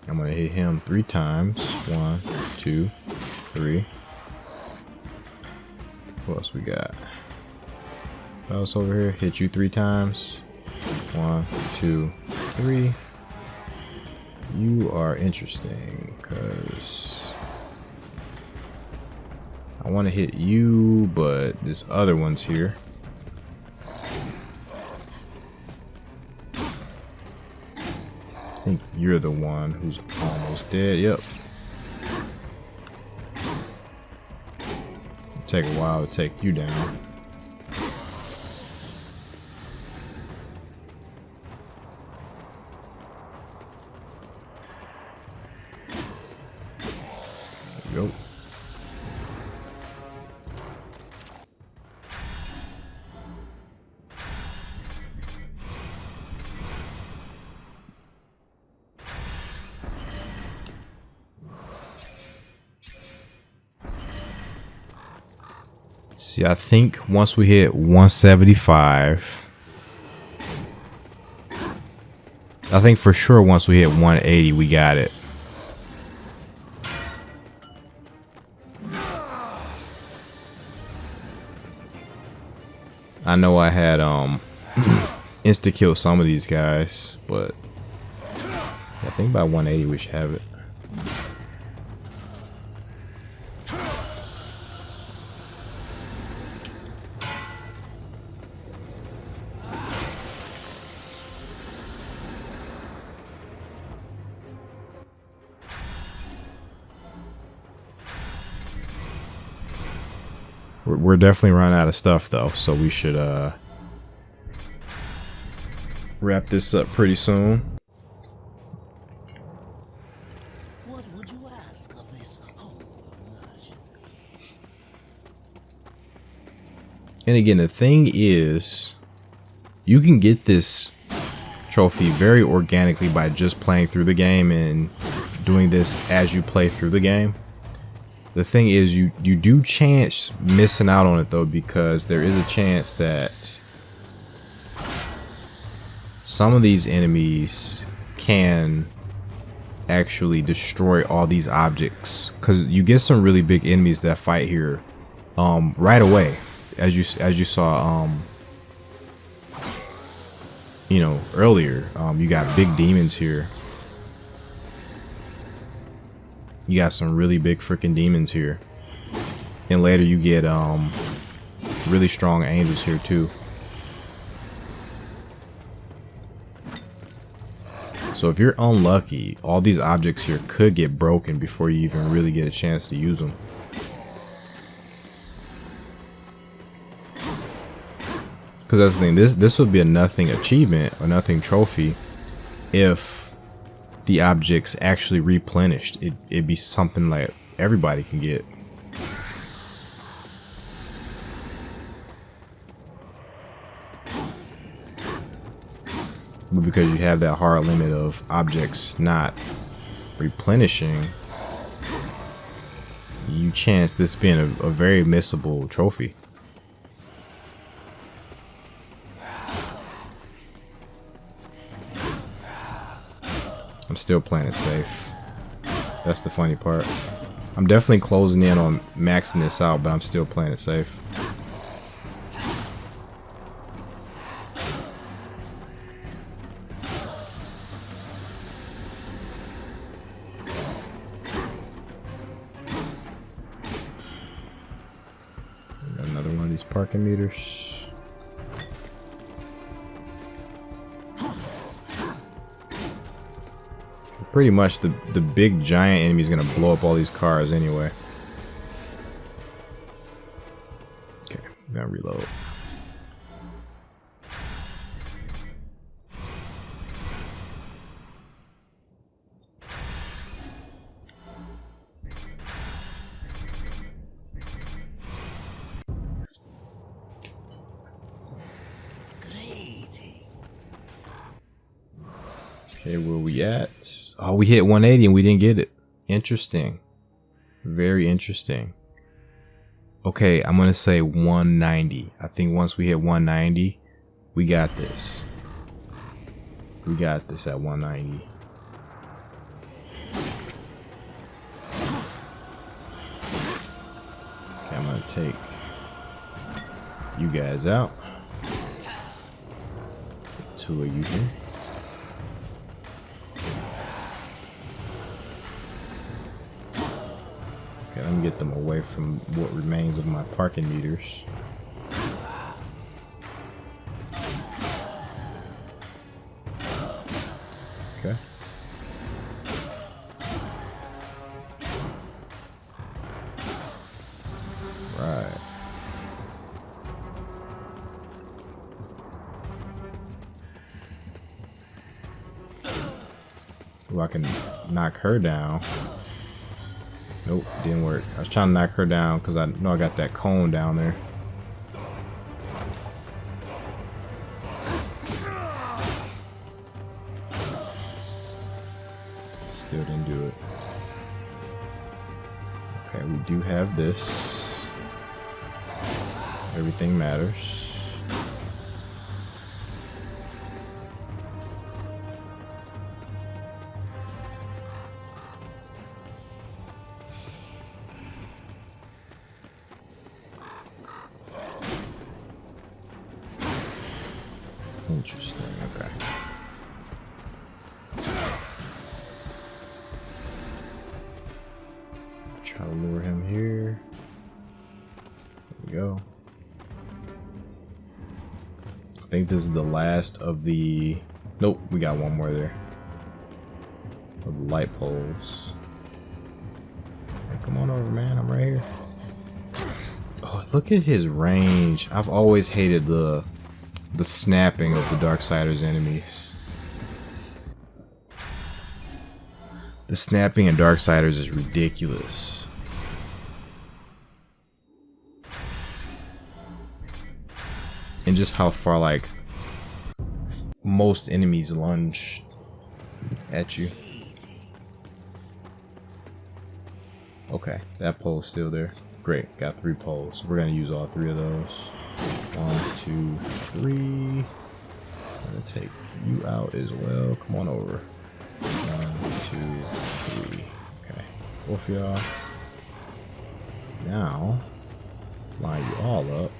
I'm gonna hit him 3 times. 1, 2, 3. What else we got? What else over here? Hit you 3 times. 1, 2, 3. You are interesting, cause I want to hit you, but this other one's here. I think you're the one who's almost dead. Yep. It'll take a while to take you down. There you go. See, I think once we hit 175, I think for sure once we hit 180, we got it. I know I had insta kill some of these guys, but I think by 180 we should have it. We're definitely running out of stuff though, so we should wrap this up pretty soon. What would you ask of this humble merchant? And again, the thing is, you can get this trophy very organically by just playing through the game and doing this as you play through the game. The thing is, you do chance missing out on it though, because there is a chance that some of these enemies can actually destroy all these objects, because you get some really big enemies that fight here right away, as you saw you know, earlier. You got big demons here. You got some really big freaking demons here, and later you get really strong angels here too. So if you're unlucky, all these objects here could get broken before you even really get a chance to use them. Because that's the thing, this would be a nothing achievement or nothing trophy if the objects actually replenished. It'd be something like everybody can get. But because you have that hard limit of objects not replenishing, you chance this being a very missable trophy. I'm still playing it safe. That's the funny part. I'm definitely closing in on maxing this out, but I'm still playing it safe. Got another one of these parking meters. Pretty much the big giant enemy is gonna blow up all these cars anyway. Okay, I'm gonna reload. Okay, where we at? Oh, we hit 180 and we didn't get it. Interesting. Very interesting. Okay, I'm gonna say 190. I think once we hit 190, we got this. We got this at 190. Okay, I'm gonna take you guys out. Two of you here. Let me get them away from what remains of my parking meters. Okay. Right. Well, I can knock her down. Nope, didn't work. I was trying to knock her down because I know I got that cone down there. Still didn't do it. Okay, we do have this. Everything matters. Interesting, okay. Try to lure him here. There we go. I think this is the last of the... Nope, we got one more there. Of the light poles. Hey, come on over, man. I'm right here. Oh, look at his range. I've always hated the snapping of the Darksiders enemies. The snapping in Darksiders is ridiculous. And just how far, like, most enemies lunge at you. Okay, that pole's still there. Great, got 3 poles. We're gonna use all 3 of those. 1, 2, 3. I'm gonna take you out as well. Come on over. 1, 2, 3. Okay, both of y'all. Now, line you all up.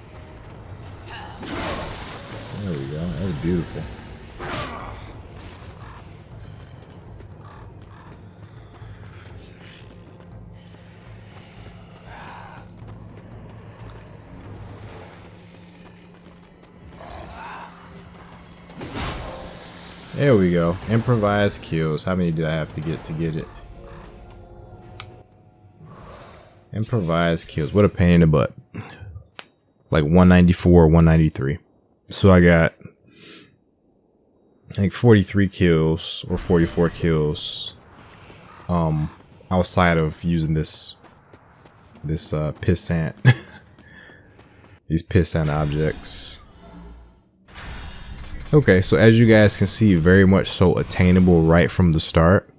There we go. That's beautiful. There we go. Improvised kills. How many did I have to get it? Improvised kills. What a pain in the butt. Like 194 or 193. So I got like 43 kills or 44 kills outside of using this pissant these pissant objects. Okay, so as you guys can see, very much so attainable right from the start.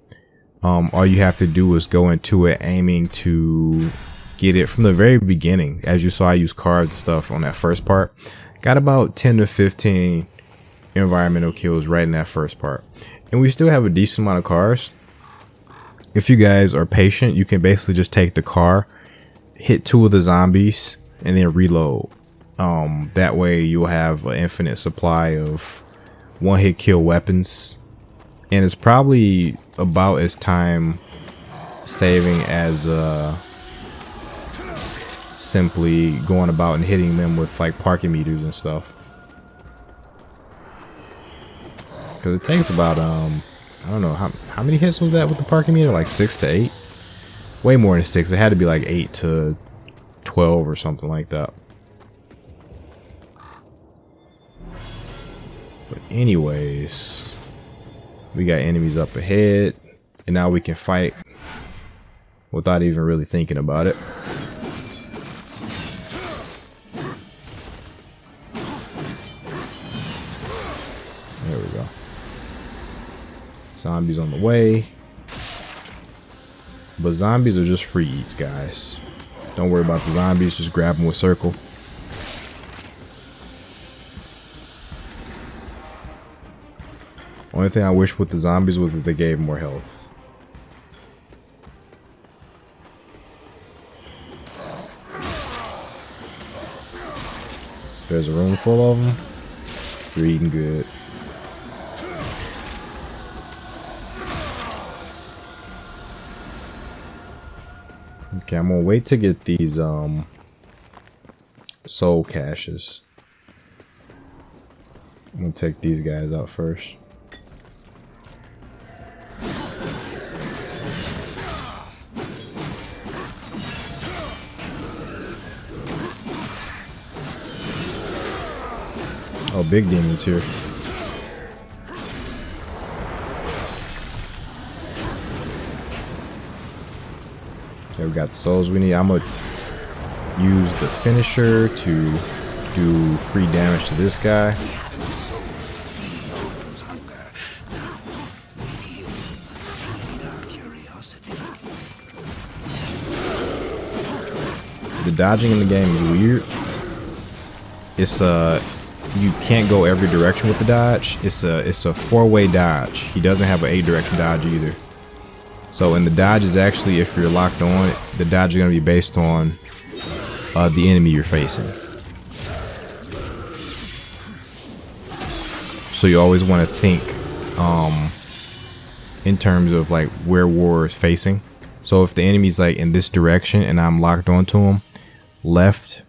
All you have to do is go into it aiming to get it from the very beginning. As you saw, I used cards and stuff on that first part. Got about 10 to 15 environmental kills right in that first part. And we still have a decent amount of cars. If you guys are patient, you can basically just take the car, hit 2 of the zombies, and then reload. That way you'll have an infinite supply of one-hit kill weapons. And it's probably about as time saving as simply going about and hitting them with like parking meters and stuff. Because it takes about I don't know how many hits was that with the parking meter, like 6 to 8. Way more than 6. It had to be like 8 to 12 or something like that. But anyways, we got enemies up ahead, and now we can fight without even really thinking about it. There we go. Zombies on the way. But zombies are just free eats, guys. Don't worry about the zombies, just grab them with circle. Only thing I wish with the zombies was that they gave more health. There's a room full of them. You're eating good. Okay, I'm gonna wait to get these soul caches. I'm gonna take these guys out first. Oh, big demons here. Okay, we got the souls we need. I'm gonna use the finisher to do free damage to this guy. The dodging in the game is weird. It's you can't go every direction with the dodge. It's a 4-way dodge. He doesn't have an 8-direction dodge either. So in the dodge is actually, if you're locked on, the dodge is going to be based on the enemy you're facing. So you always want to think in terms of like where war is facing. So if the enemy's like in this direction and I'm locked onto him, left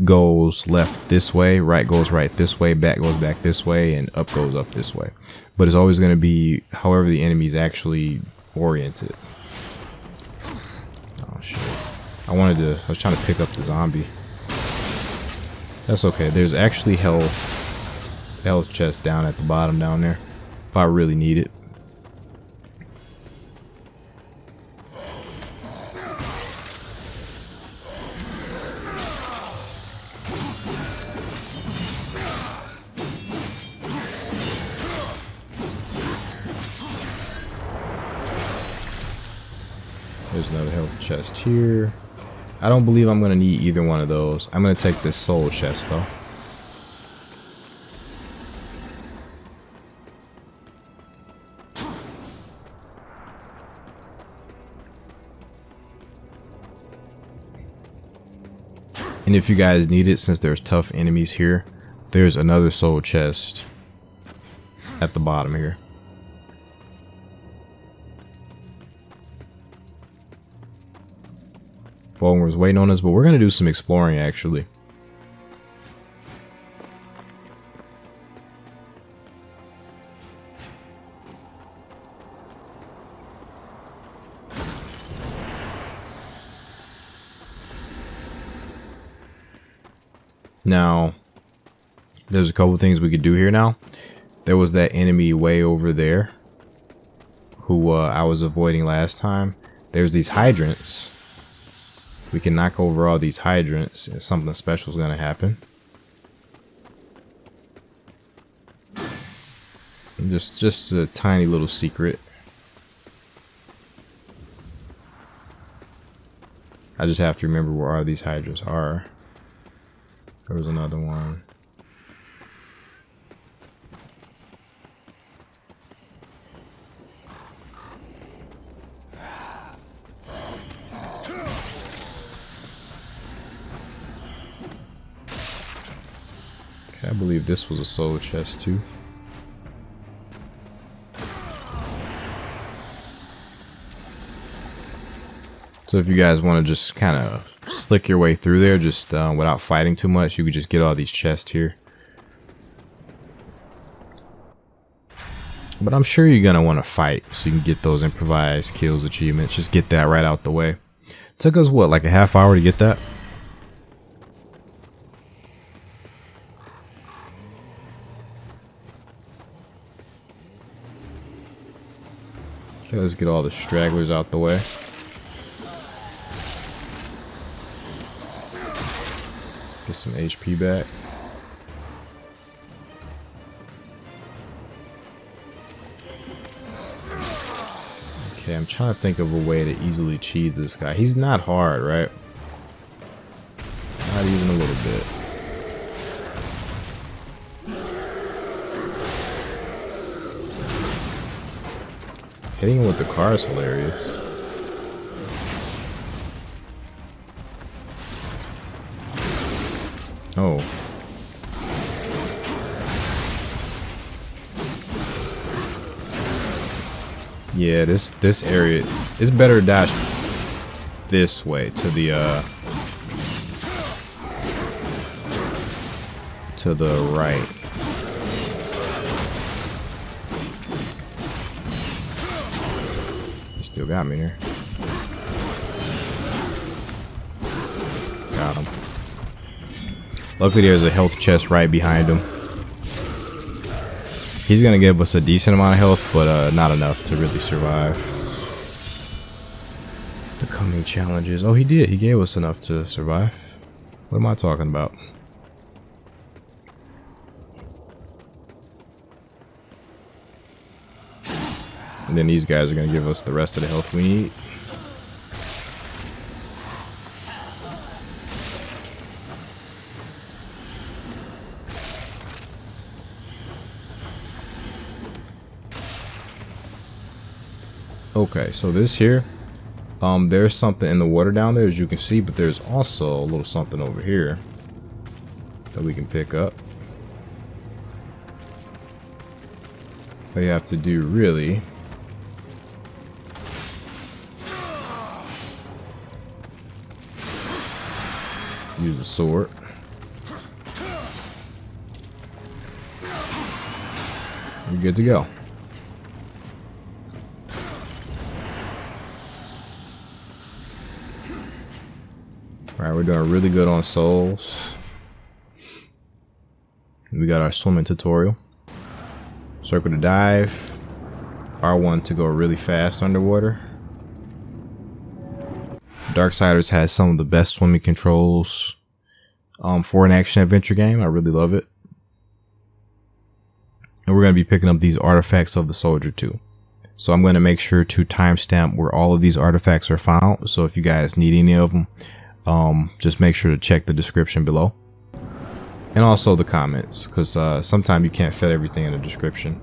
goes left this way, right goes right this way, back goes back this way, and up goes up this way. But it's always going to be however the enemy's actually oriented. Oh shit. I was trying to pick up the zombie. That's okay. There's actually health chest down at the bottom down there if I really need it. There's another health chest here. I don't believe I'm going to need either one of those. I'm going to take this soul chest though. And if you guys need it, since there's tough enemies here, there's another soul chest at the bottom here. Vulgrim's waiting on us, but we're going to do some exploring actually. Now, there's a couple things we could do here now. There was that enemy way over there who I was avoiding last time. There's these hydrants. We can knock over all these hydrants and something special is going to happen. And just a tiny little secret. I just have to remember where all these hydrants are. There was another one. Okay, I believe this was a soul chest too. So if you guys want to just kind of slick your way through there, just without fighting too much, you could just get all these chests here. But I'm sure you're gonna want to fight so you can get those improvised kills achievements. Just get that right out the way. Took us what, like a half hour to get that? Okay, let's get all the stragglers out the way. Get some HP back. Okay, I'm trying to think of a way to easily cheese this guy. He's not hard, right? Not even a little bit. Hitting him with the car is hilarious. Oh. Yeah, this area is better to dash this way to the right. He still got me here. Got him. Luckily there's a health chest right behind him. He's gonna give us a decent amount of health, but not enough to really survive the coming challenges. Oh, he did. He gave us enough to survive. What am I talking about? And then these guys are gonna give us the rest of the health we need. Okay, so this here, there's something in the water down there, as you can see, but there's also a little something over here that we can pick up. All you have to do really use the sword. You're good to go. Alright, we're doing really good on souls. We got our swimming tutorial. Circle to dive. R1 to go really fast underwater. Darksiders has some of the best swimming controls for an action adventure game. I really love it. And we're going to be picking up these artifacts of the soldier too. So I'm going to make sure to timestamp where all of these artifacts are found. So if you guys need any of them, just make sure to check the description below. And also the comments, because sometimes you can't fit everything in the description.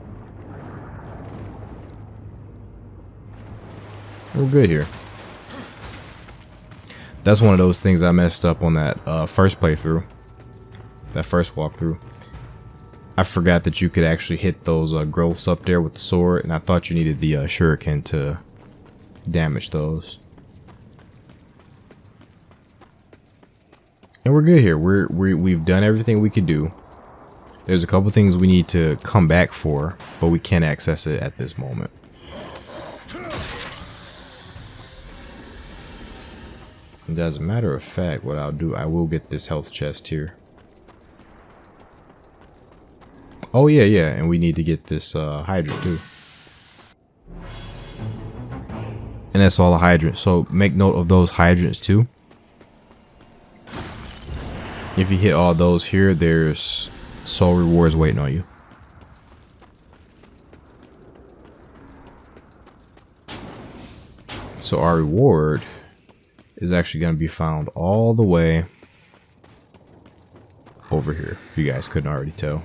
We're good here. That's one of those things I messed up on that first playthrough. That first walkthrough. I forgot that you could actually hit those growths up there with the sword, and I thought you needed the shuriken to damage those. And we're good here. We've done everything we could do. There's a couple things we need to come back for, but we can't access it at this moment. And as a matter of fact, what I'll do, I will get this health chest here. Oh yeah, and we need to get this hydrant too. And that's all the hydrants. So make note of those hydrants too. If you hit all those here, there's soul rewards waiting on you. So our reward is actually going to be found all the way over here, if you guys couldn't already tell.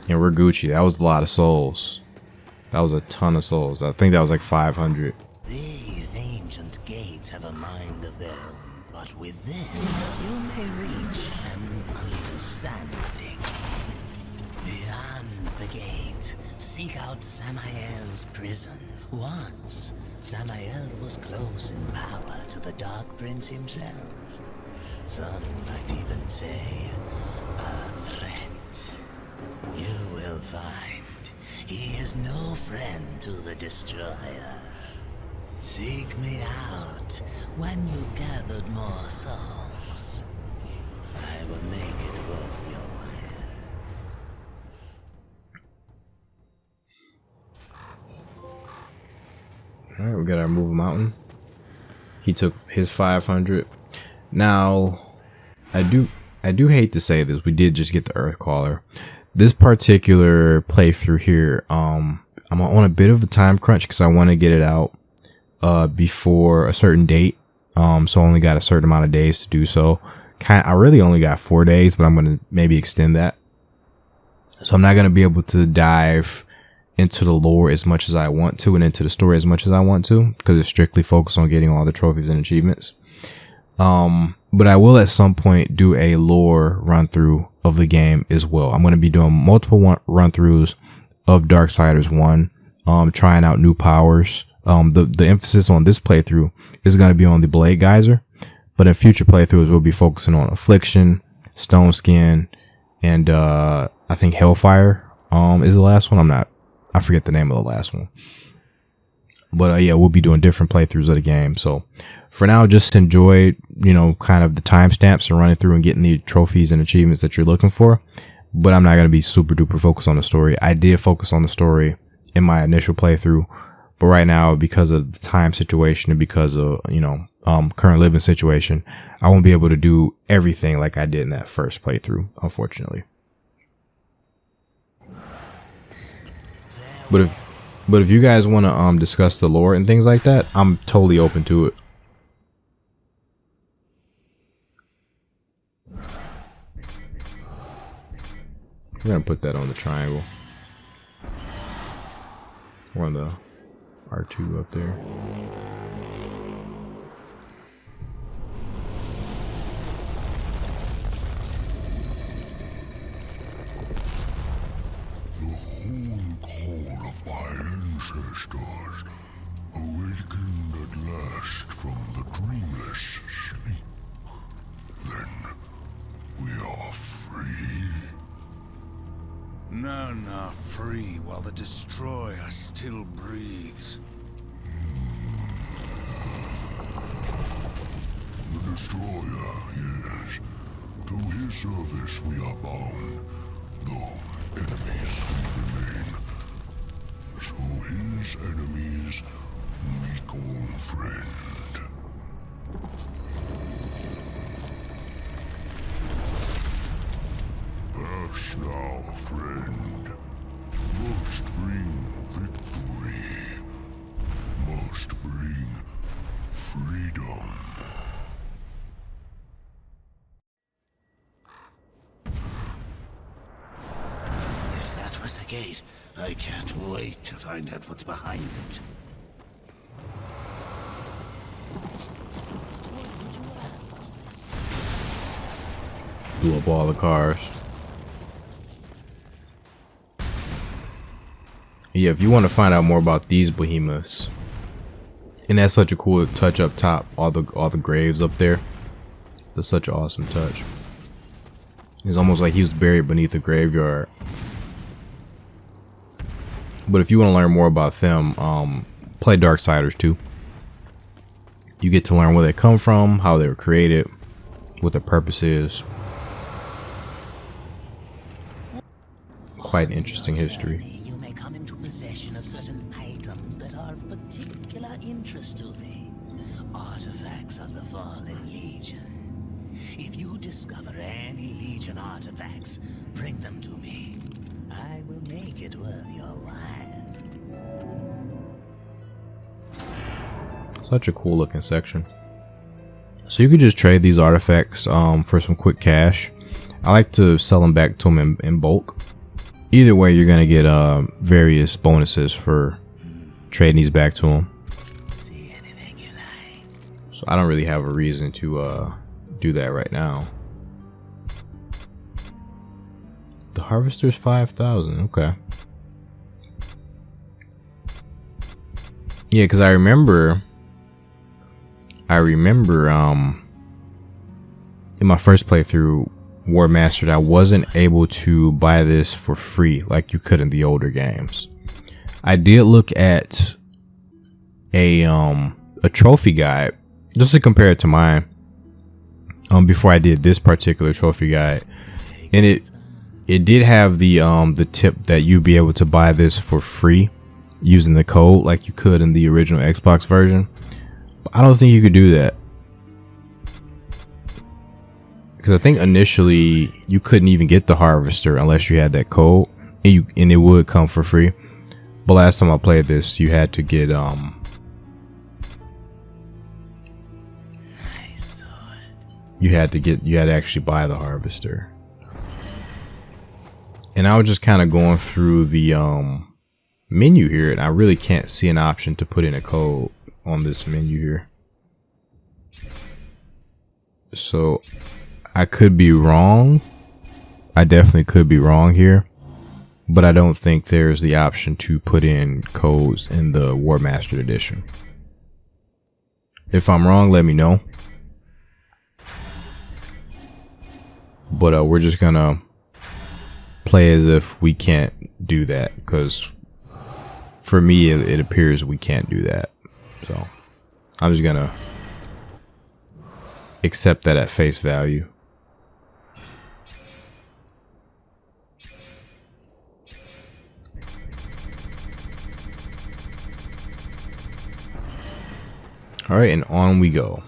And we're Gucci. That was a lot of souls. That was a ton of souls. I think that was like 500. These ancient gates have a mind of their own, but with this, you may reach an understanding. Beyond the gate, seek out Samael's prison. Once, Samael was close in power to the Dark Prince himself. Some might even say, a threat. You will find he is no friend to the Destroyer. Seek me out when you've gathered more souls. I will make it worth your while. Alright, we got our Move Mountain. He took his 500. Now, I do hate to say this. We did just get the Earthcaller. This particular playthrough here, I'm on a bit of a time crunch because I want to get it out before a certain date. So I only got a certain amount of days to do so. I really only got 4 days, but I'm going to maybe extend that. So I'm not going to be able to dive into the lore as much as I want to and into the story as much as I want to, because it's strictly focused on getting all the trophies and achievements. But I will at some point do a lore run through of the game as well. I'm going to be doing multiple run throughs of Darksiders 1, trying out new powers. The emphasis on this playthrough is going to be on the Blade Geyser, but in future playthroughs we'll be focusing on Affliction, Stone Skin, and I think Hellfire is the last one. I forget the name of the last one. But yeah, we'll be doing different playthroughs of the game. So for now, just enjoy, kind of the timestamps and running through and getting the trophies and achievements that you're looking for. But I'm not going to be super duper focused on the story. I did focus on the story in my initial playthrough, but right now, because of the time situation and because of, current living situation, I won't be able to do everything like I did in that first playthrough, unfortunately. But if you guys want to discuss the lore and things like that, I'm totally open to it. I'm gonna put that on the triangle. Or on the R2 up there. Of my ancestors, awakened at last from the dreamless sleep. Then we are free. None are free while the Destroyer still breathes. The Destroyer, yes. To his service we are bound, though enemies we remain. So his enemies we call friend. Hush now, friend. Most bring victory. Most bring freedom. If that was the gate, I can't wait to find out what's behind it. Blew up all the cars. Yeah, if you want to find out more about these behemoths, and that's such a cool touch up top, all the graves up there. That's such an awesome touch. It's almost like he was buried beneath a graveyard. But if you want to learn more about them, play Darksiders 2. You get to learn where they come from, how they were created, what their purpose is. Quite an interesting history. You may come into possession of certain items that are of particular interest to thee. Artifacts of the Fallen Legion. If you discover any Legion artifacts, bring them to me. I will make it worth your while. Such a cool looking section. So you could just trade these artifacts for some quick cash. I like to sell them back to them in bulk. Either way, you're gonna get various bonuses for trading these back to them. See anything you like. So I don't really have a reason to do that right now. The Harvester's 5,000. Okay. Yeah, because I remember in my first playthrough, Warmastered, I wasn't able to buy this for free like you could in the older games. I did look at a trophy guide just to compare it to mine before I did this particular trophy guide, and it did have the tip that you'd be able to buy this for free using the code like you could in the original Xbox version. But I don't think you could do that. Because I think initially you couldn't even get the Harvester unless you had that code, and it would come for free. But last time I played this, you had to get you had to actually buy the Harvester. And I was just kind of going through the menu here, and I really can't see an option to put in a code on this menu here. So I could be wrong. I definitely could be wrong here, but I don't think there's the option to put in codes in the Warmastered Edition. If I'm wrong, let me know. But we're just gonna play as if we can't do that, because for me it appears we can't do that. So I'm just gonna accept that at face value. All right, and on we go.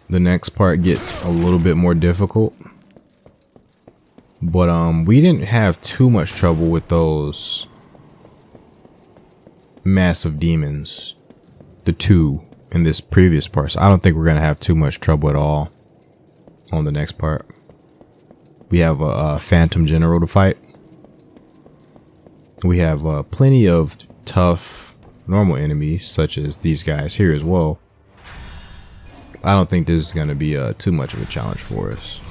The next part gets a little bit more difficult, but we didn't have too much trouble with those massive demons, the two in this previous part. So I don't think we're gonna have too much trouble at all on the next part. We have a Phantom General to fight. We have plenty of tough normal enemies such as these guys here as well. I don't think this is going to be too much of a challenge for us.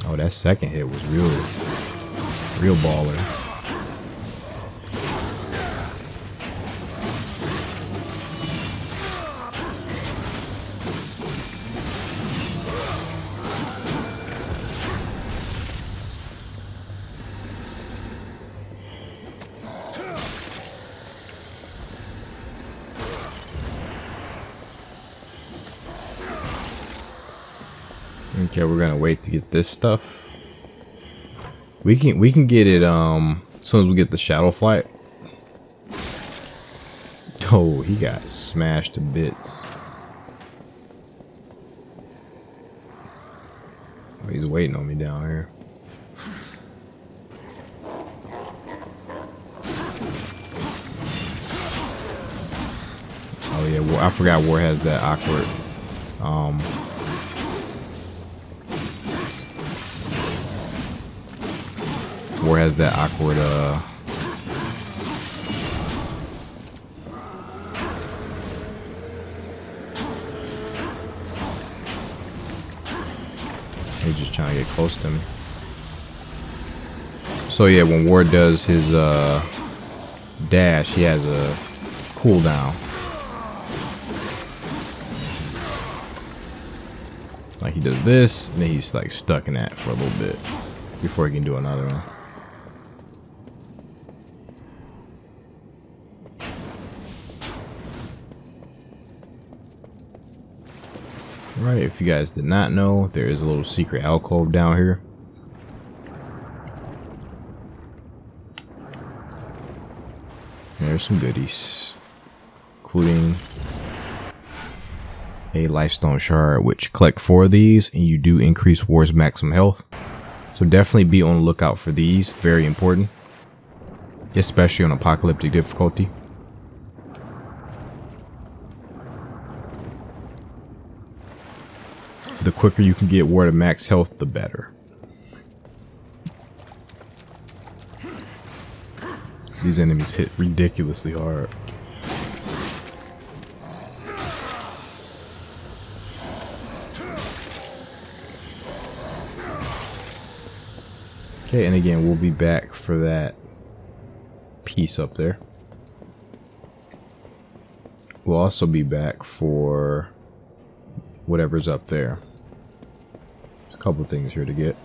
Oh, that second hit was real baller. Okay, we're gonna wait to get this stuff. We can get it as soon as we get the shadow flight. Oh, he got smashed to bits. Oh, he's waiting on me down here. Oh yeah, well, I forgot War has that awkward War has that awkward he's just trying to get close to me. So yeah, when War does his dash, he has a cooldown. Like he does this, and then he's like stuck in that for a little bit before he can do another one. Right, if you guys did not know, there is a little secret alcove down here. There's some goodies, including a Lifestone Shard, which collect 4 of these, and you do increase War's maximum health. So definitely be on the lookout for these. Very important, especially on Apocalyptic difficulty. The quicker you can get War to max health, the better. These enemies hit ridiculously hard. Okay, and again, we'll be back for that piece up there. We'll also be back for whatever's up there. There's a couple things here to get.